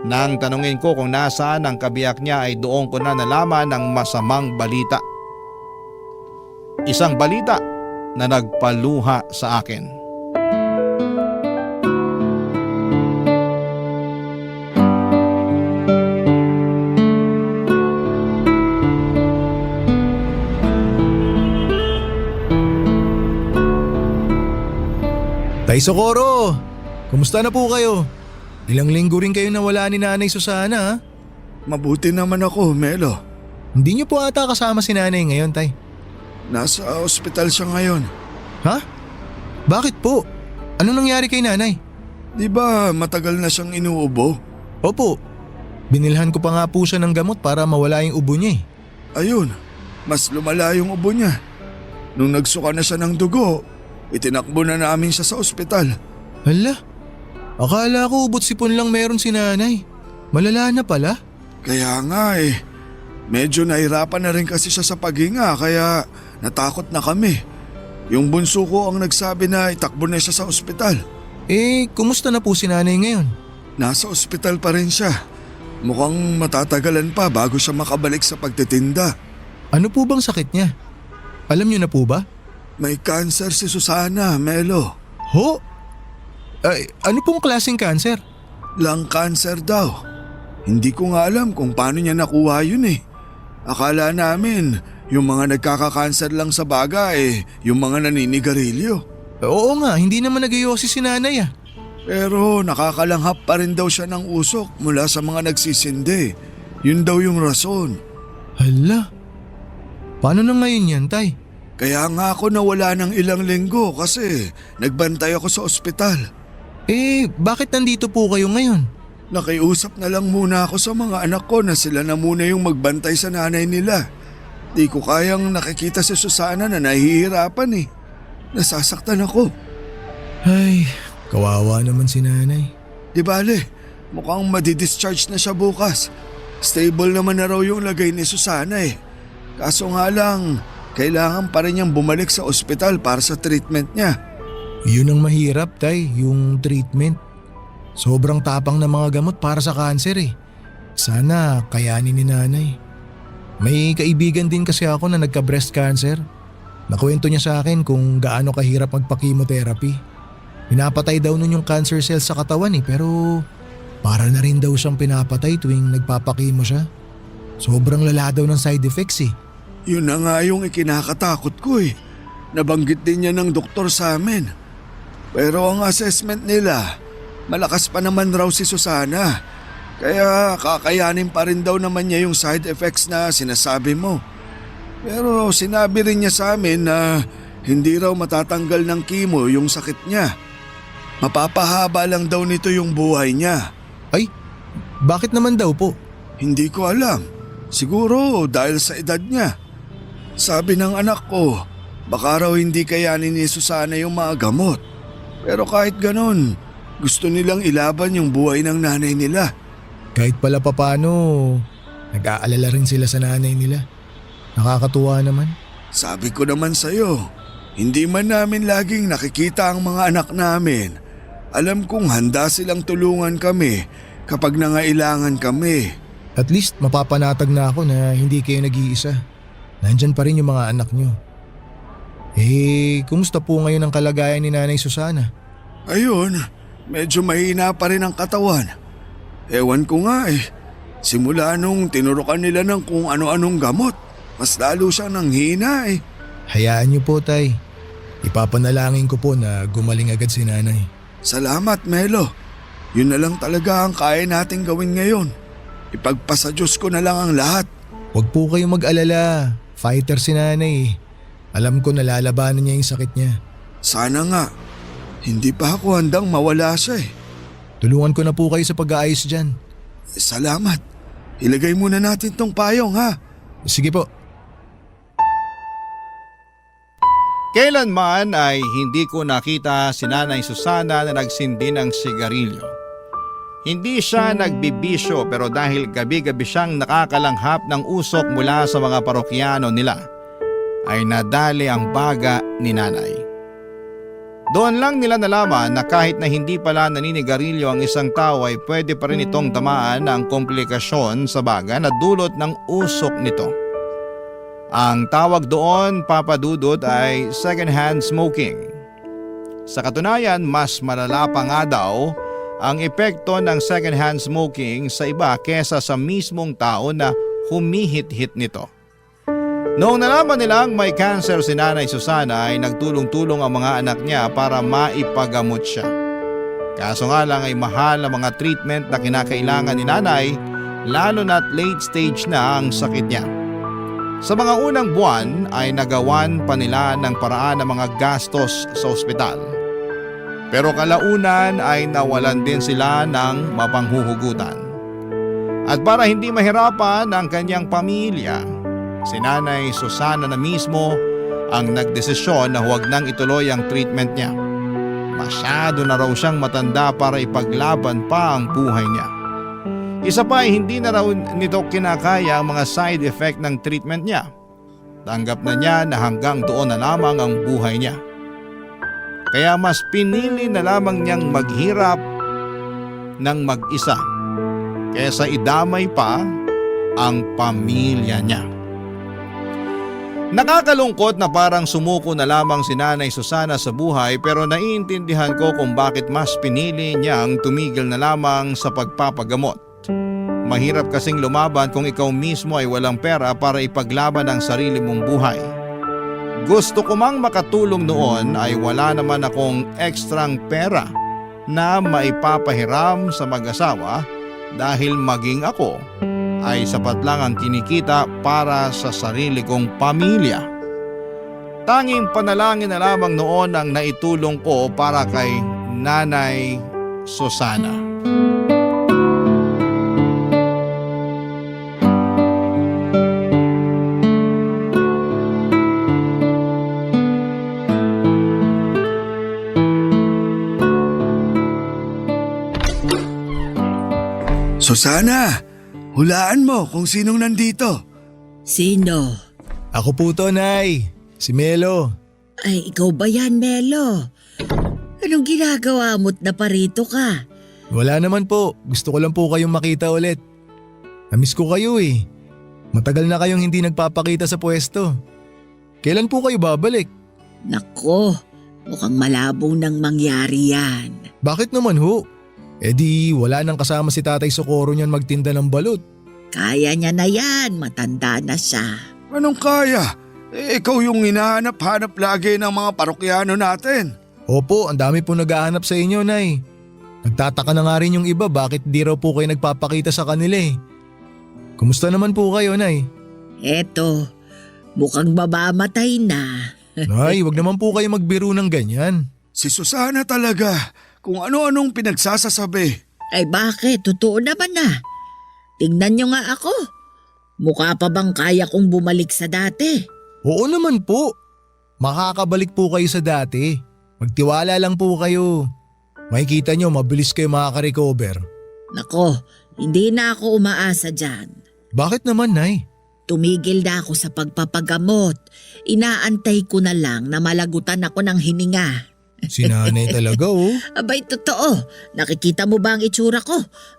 Nang tanungin ko kung nasaan ang kabiyak niya ay doon ko na nalaman ang masamang balita. Isang balita na nagpaluha sa akin. Tay Socorro, kumusta na po kayo? Ilang linggo rin kayo nawala ni Nanay Susana ha? Mabuti naman ako, Melo. Hindi niyo po ata kasama si Nanay ngayon, Tay. Nasa ospital siya ngayon. Ha? Bakit po? Anong nangyari kay Nanay? Di ba matagal na siyang inuubo? Opo, binilhan ko pa nga po siya ng gamot para mawala yung ubo niya eh. Ayun, mas lumala yung ubo niya. Nung nagsuka na siya ng dugo, itinakbo na namin siya sa ospital. Hala, akala ko ubot sipon lang meron si Nanay. Malala na pala. Kaya nga eh, medyo nahirapan na rin kasi siya sa paghinga kaya natakot na kami. Yung bunso ko ang nagsabi na itakbo na siya sa ospital. Eh, kumusta na po si Nanay ngayon? Nasa ospital pa rin siya. Mukhang matatagalan pa bago siya makabalik sa pagtitinda. Ano po bang sakit niya? Alam niyo na po ba? May cancer si Susana, Melo. Ho? Ay, ano pong klaseng cancer? Lung cancer daw. Hindi ko nga alam kung paano niya nakuha yun eh. Akala namin yung mga nagkaka-cancer lang sa baga yung mga naninigarilyo. Oo nga, hindi naman nag-iossi si Nanay ah. Pero nakakalanghap pa rin daw siya ng usok mula sa mga nagsisindi. Yun daw yung rason. Hala, paano na ngayon yan, Tay? Kaya nga ako nawala ng ilang linggo kasi nagbantay ako sa ospital. Eh, bakit nandito po kayo ngayon? Nakiusap na lang muna ako sa mga anak ko na sila na muna yung magbantay sa nanay nila. Di ko kayang nakikita si Susana na nahihirapan eh. Nasasaktan ako. Ay, kawawa naman si Nanay. Di bale, mukhang madidischarge na siya bukas. Stable naman na raw yung lagay ni Susana eh. Kaso nga lang, kailangan pa rin niyang bumalik sa ospital para sa treatment niya. Yun ang mahirap, Tay, yung treatment. Sobrang tapang na mga gamot para sa cancer eh. Sana kayanin ni Nanay. May kaibigan din kasi ako na nagka-breast cancer. Nakwento niya sa akin kung gaano kahirap magpa-chemotherapy. Pinapatay daw nun yung cancer cells sa katawan pero para na rin daw siyang pinapatay tuwing nagpapakimo siya. Sobrang lala daw ng side effects eh. Yun na nga yung ikinakatakot ko eh. Nabanggit din niya ng doktor sa amin. Pero ang assessment nila, malakas pa naman raw si Susana. Kaya kakayanin pa rin daw naman niya yung side effects na sinasabi mo. Pero sinabi rin niya sa amin na hindi raw matatanggal ng chemo yung sakit niya. Mapapahaba lang daw nito yung buhay niya. Ay, bakit naman daw po? Hindi ko alam. Siguro dahil sa edad niya. Sabi ng anak ko, baka raw hindi kayanin ni Susana yung mga gamot. Pero kahit ganon, gusto nilang ilaban yung buhay ng nanay nila. Kahit pala papano, nag-aalala rin sila sa nanay nila. Nakakatuwa naman. Sabi ko naman sa'yo, hindi man namin laging nakikita ang mga anak namin. Alam kong handa silang tulungan kami kapag nangailangan kami. At least mapapanatag na ako na hindi kayo nag-iisa. Nandyan pa rin yung mga anak nyo. Kumusta po ngayon ang kalagayan ni Nanay Susana? Ayun, medyo mahina pa rin ang katawan. Ewan ko nga eh. Simula nung tinurukan nila ng kung ano-anong gamot, mas lalo siyang nanghina eh. Hayaan niyo po, Tay. Ipapanalangin ko po na gumaling agad si Nanay. Salamat, Melo. Yun na lang talaga ang kaya nating gawin ngayon. Ipagpasa Diyos ko na lang ang lahat. Huwag po kayong mag-alala. Fighter si Nanay. Alam ko nalalabanan niya yung sakit niya. Sana nga. Hindi pa ako handang mawala siya eh. Tulungan ko na po kayo sa pag-aayos dyan. Salamat. Ilagay muna natin tong payong ha. Sige po. Kailanman ay hindi ko nakita si Nanay Susana na nagsindi ng sigarilyo. Hindi siya nagbibisyo pero dahil gabi-gabi siyang nakakalanghap ng usok mula sa mga parokyano nila, ay nadali ang baga ni Nanay. Doon lang nila nalaman na kahit na hindi pala naninigarilyo ang isang tao ay pwede pa rin itong tamaan ng komplikasyon sa baga na dulot ng usok nito. Ang tawag doon, Papa Dudut, ay second-hand smoking. Sa katunayan, mas malala pa nga daw ang epekto ng second-hand smoking sa iba kesa sa mismong tao na humihit-hit nito. Noong nalaman nilang may cancer si Nanay Susana ay nagtulong-tulong ang mga anak niya para maipagamot siya. Kaso nga lang ay mahal ang mga treatment na kinakailangan ni Nanay, lalo na't late stage na ang sakit niya. Sa mga unang buwan ay nagawan pa nila ng paraan ng mga gastos sa ospital. Pero kalaunan ay nawalan din sila ng mapanghuhugutan. At para hindi mahirapan ang kanyang pamilya, si Nanay Susana na mismo ang nagdesisyon na huwag nang ituloy ang treatment niya. Masyado na raw siyang matanda para ipaglaban pa ang buhay niya. Isa pa ay hindi na raw nito kinakaya ang mga side effect ng treatment niya. Tanggap na niya na hanggang doon na lamang ang buhay niya. Kaya mas pinili na lamang niyang maghirap ng mag-isa kaysa idamay pa ang pamilya niya. Nakakalungkot na parang sumuko na lamang si Nanay Susana sa buhay pero naiintindihan ko kung bakit mas pinili niyang tumigil na lamang sa pagpapagamot. Mahirap kasing lumaban kung ikaw mismo ay walang pera para ipaglaban ang sarili mong buhay. Gusto ko mang makatulong noon ay wala naman akong ekstrang pera na maipapahiram sa mag-asawa dahil maging ako ay sapat lang ang kinikita para sa sarili kong pamilya. Tanging panalangin na lamang noon ang naitulong ko para kay Nanay Susana. Susana, hulaan mo kung sinong nandito. Sino? Ako po to, Nay. Si Melo. Ay, ikaw ba yan, Melo? Anong ginagawa mo't naparito ka? Wala naman po. Gusto ko lang po kayong makita ulit. Namiss ko kayo eh. Matagal na kayong hindi nagpapakita sa pwesto. Kailan po kayo babalik? Nako, Mukhang malabo nang mangyari yan. Bakit naman ho? Eh di wala nang kasama si Tatay Socorro niyan magtinda ng balot. Kaya niya na yan, matanda na siya. Anong kaya? Ikaw yung hinahanap-hanap lagi ng mga parokyano natin. Opo, ang dami po naghahanap sa inyo, Nay. Nagtataka na nga rin yung iba bakit di raw po kayo nagpapakita sa kanila eh. Kumusta naman po kayo, Nay? Eto, mukhang mabamatay na. Nay, wag naman po kayo magbiro ng ganyan. Si Susana talaga, kung ano-anong pinagsasasabi. Ay bakit? Totoo naman na. Tingnan niyo nga ako. Mukha pa bang kaya kong bumalik sa dati? Oo naman po. Makakabalik po kayo sa dati. Magtiwala lang po kayo. Makikita nyo, mabilis kayo makaka-recover. Nako, hindi na ako umaasa dyan. Bakit naman, Nay? Tumigil na ako sa pagpapagamot. Inaantay ko na lang na malagutan ako ng hininga. Si Nanay talaga, oh. Abay, totoo. Nakikita mo ba ang itsura ko?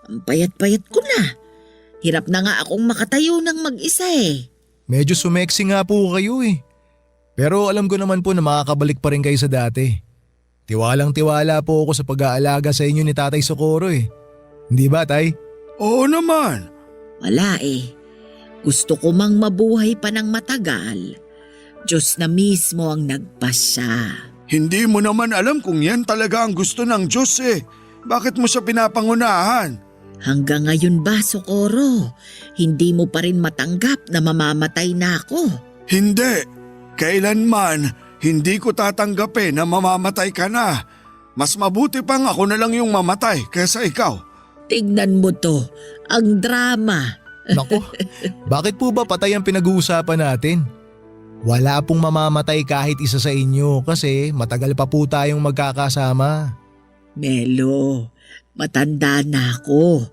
Ang payat-payat ko na. Hirap na nga akong makatayo ng mag-isa eh. Medyo sumeksi nga po kayo eh. Pero alam ko naman po na makakabalik pa rin kayo sa dati. Tiwalang-tiwala po ako sa pag-aalaga sa inyo ni Tatay Socorro eh. Hindi ba, Tay? Oo naman. Wala eh. Gusto ko mang mabuhay pa ng matagal. Diyos na mismo ang nagpasya. Hindi mo naman alam kung yan talaga ang gusto ng Diyos eh. Bakit mo siya pinapangunahan? Hanggang ngayon ba, Socorro? Hindi mo pa rin matanggap na mamamatay na ako? Hindi. Kailanman, hindi ko tatanggapin na mamamatay ka na. Mas mabuti pang ako na lang yung mamatay kaysa ikaw. Tignan mo to, ang drama. Nako, bakit po ba patay ang pinag-uusapan natin? Wala pong mamamatay kahit isa sa inyo kasi matagal pa po tayong magkakasama. Melo, matanda na ako.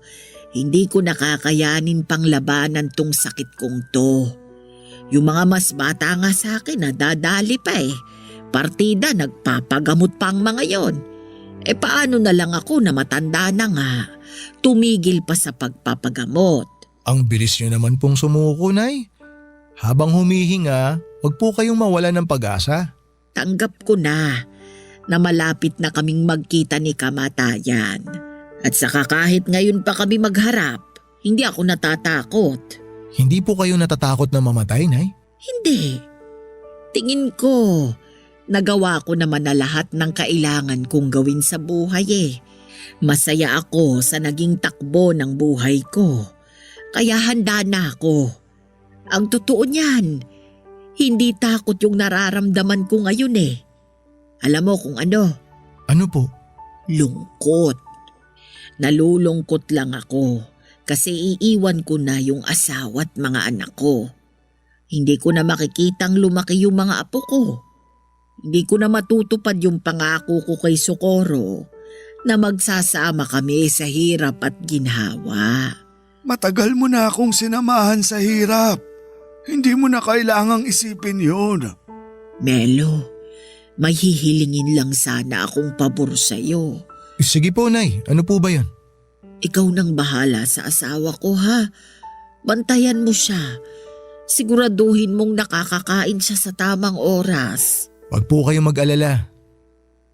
Hindi ko nakakayanin pang labanan tong sakit kong to. Yung mga mas bata nga sa akin nadadali pa eh. Partida nagpapagamot pa ang mga yon. E paano na lang ako na matanda na nga, tumigil pa sa pagpapagamot. Ang bilis nyo naman pong sumuko, Nay. Habang humihinga, wag po kayong mawala ng pag-asa. Tanggap ko na malapit na kaming magkita ni kamatayan. At saka kahit ngayon pa kami magharap, hindi ako natatakot. Hindi po kayo natatakot na mamatay, Nay? Hindi. Tingin ko, nagawa ko naman na lahat ng kailangan kong gawin sa buhay eh. Masaya ako sa naging takbo ng buhay ko. Kaya handa na ako. Ang totoo niyan, hindi takot yung nararamdaman ko ngayon eh. Alam mo kung ano? Ano po? Lungkot. Nalulungkot lang ako kasi iiwan ko na yung asawa at mga anak ko. Hindi ko na makikitang lumaki yung mga apo ko. Hindi ko na matutupad yung pangako ko kay Socorro na magsasama kami sa hirap at ginhawa. Matagal mo na akong sinamahan sa hirap. Hindi mo na kailangang isipin yun. Melo, may hihilingin lang sana akong pabor sa'yo. Sige po, Nay. Ano po ba yan? Ikaw nang bahala sa asawa ko ha. Bantayan mo siya. Siguraduhin mong nakakakain siya sa tamang oras. Wag po kayong mag-alala.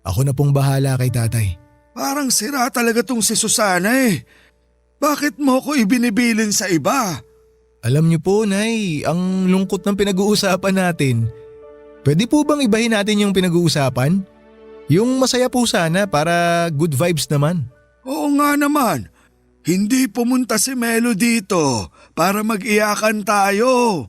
Ako na pong bahala kay Tatay. Parang sira talaga tong si Susana eh. Bakit mo ko ibinibilin sa iba? Alam niyo po, Nay, ang lungkot ng pinag-uusapan natin. Pwede po bang ibahin natin yung pinag-uusapan? Yung masaya po sana para good vibes naman. Oo nga naman. Hindi pumunta si Melo dito para mag-iyakan tayo.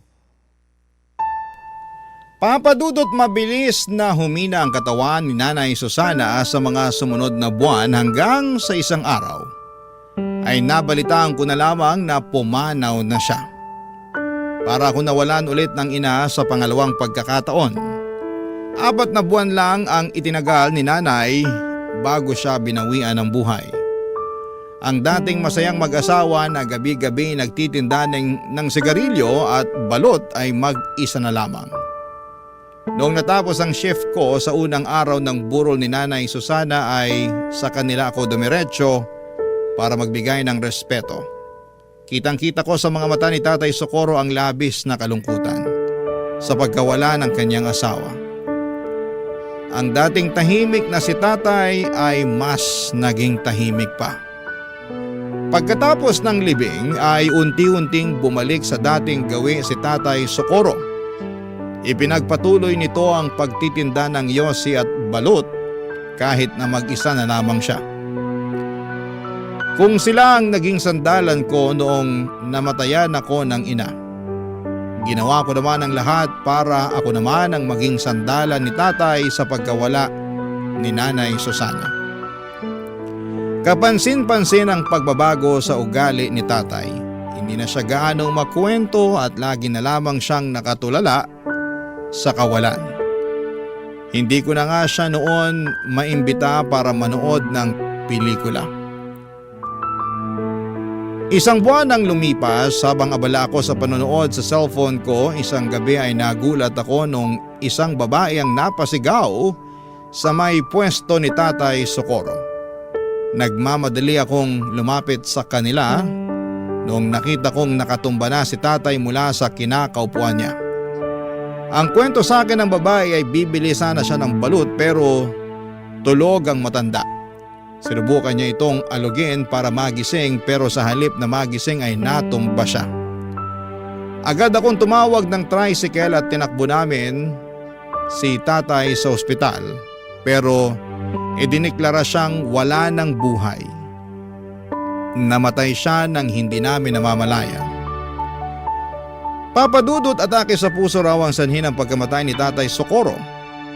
Papadudot mabilis na humina ang katawan ni Nanay Susana sa mga sumunod na buwan hanggang sa isang araw ay nabalitaan ko na lamang na pumanaw na siya. Para ako nawalan ulit ng ina sa pangalawang pagkakataon. 4 na buwan lang ang itinagal ni Nanay bago siya binawian ng buhay. Ang dating masayang mag-asawa na gabi-gabi nagtitinda ng sigarilyo at balot ay mag-isa na lamang. Noong natapos ang shift ko sa unang araw ng burol ni Nanay Susana ay sa kanila ako dumiretso para magbigay ng respeto. Kitang-kita ko sa mga mata ni Tatay Socorro ang labis na kalungkutan sa pagkawala ng kanyang asawa. ang dating tahimik na si tatay ay mas naging tahimik pa. Pagkatapos ng libing ay unti-unting bumalik sa dating gawi si Tatay Socorro. Ipinagpatuloy nito ang pagtitinda ng yosi at balut kahit na mag-isa na lamang siya. Kung sila ang naging sandalan ko noong namatayan ako ng ina, ginawa ko naman ang lahat para ako naman ang maging sandalan ni tatay sa pagkawala ni Nanay Susana. Kapansin-pansin ang pagbabago sa ugali ni tatay. Hindi na siya gaanong makwento at lagi na lamang siyang nakatulala sa kawalan. Hindi ko na nga siya noon maimbita para manood ng pelikula. Isang buwan ang lumipas habang abala ako sa panonood sa cellphone ko. Isang gabi ay nagulat ako nung isang babae ang napasigaw sa may pwesto ni Tatay Socorro. Nagmamadali akong lumapit sa kanila noong nakita kong nakatumba na si tatay mula sa kinakaupuan niya. Ang kwento sa akin ng babae ay bibili sana siya ng balut pero tulog ang matanda. Sinubukan niya itong alugin para magising pero sa halip na magising ay natumba siya. Agad akong tumawag ng tricycle at tinakbo namin si tatay sa ospital pero idiniklara siyang wala ng buhay. Namatay siya nang hindi namin namamalayan. Papadudot atake sa puso raw ang sanhi ng pagkamatay ni Tatay Socorro.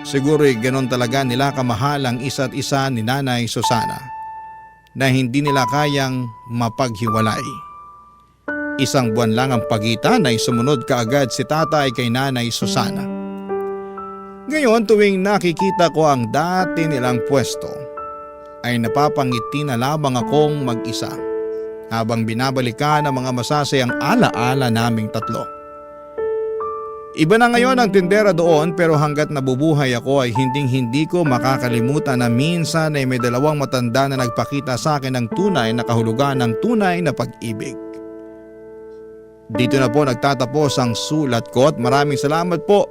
Siguro'y ganon talaga nila kamahal ang isa't isa ni Nanay Susana na hindi nila kayang mapaghiwalay. Isang buwan lang ang pagitan ay sumunod kaagad si tatay kay Nanay Susana. Ngayon tuwing nakikita ko ang dati nilang pwesto ay napapangiti na lamang akong mag-isa habang binabalikan ang mga masasayang ala-ala naming tatlo. Iba na ngayon ang tindera doon pero hanggat nabubuhay ako ay hinding-hindi ko makakalimutan na minsan ay may dalawang matanda na nagpakita sa akin ng tunay na kahulugan ng tunay na pag-ibig. Dito na po nagtatapos ang sulat ko at maraming salamat po,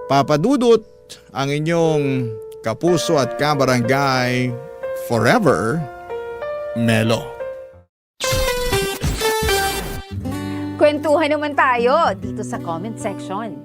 Papa Dudut, ang inyong kapuso at kabarangay forever, Melo. Kwentuhan naman tayo dito sa comment section.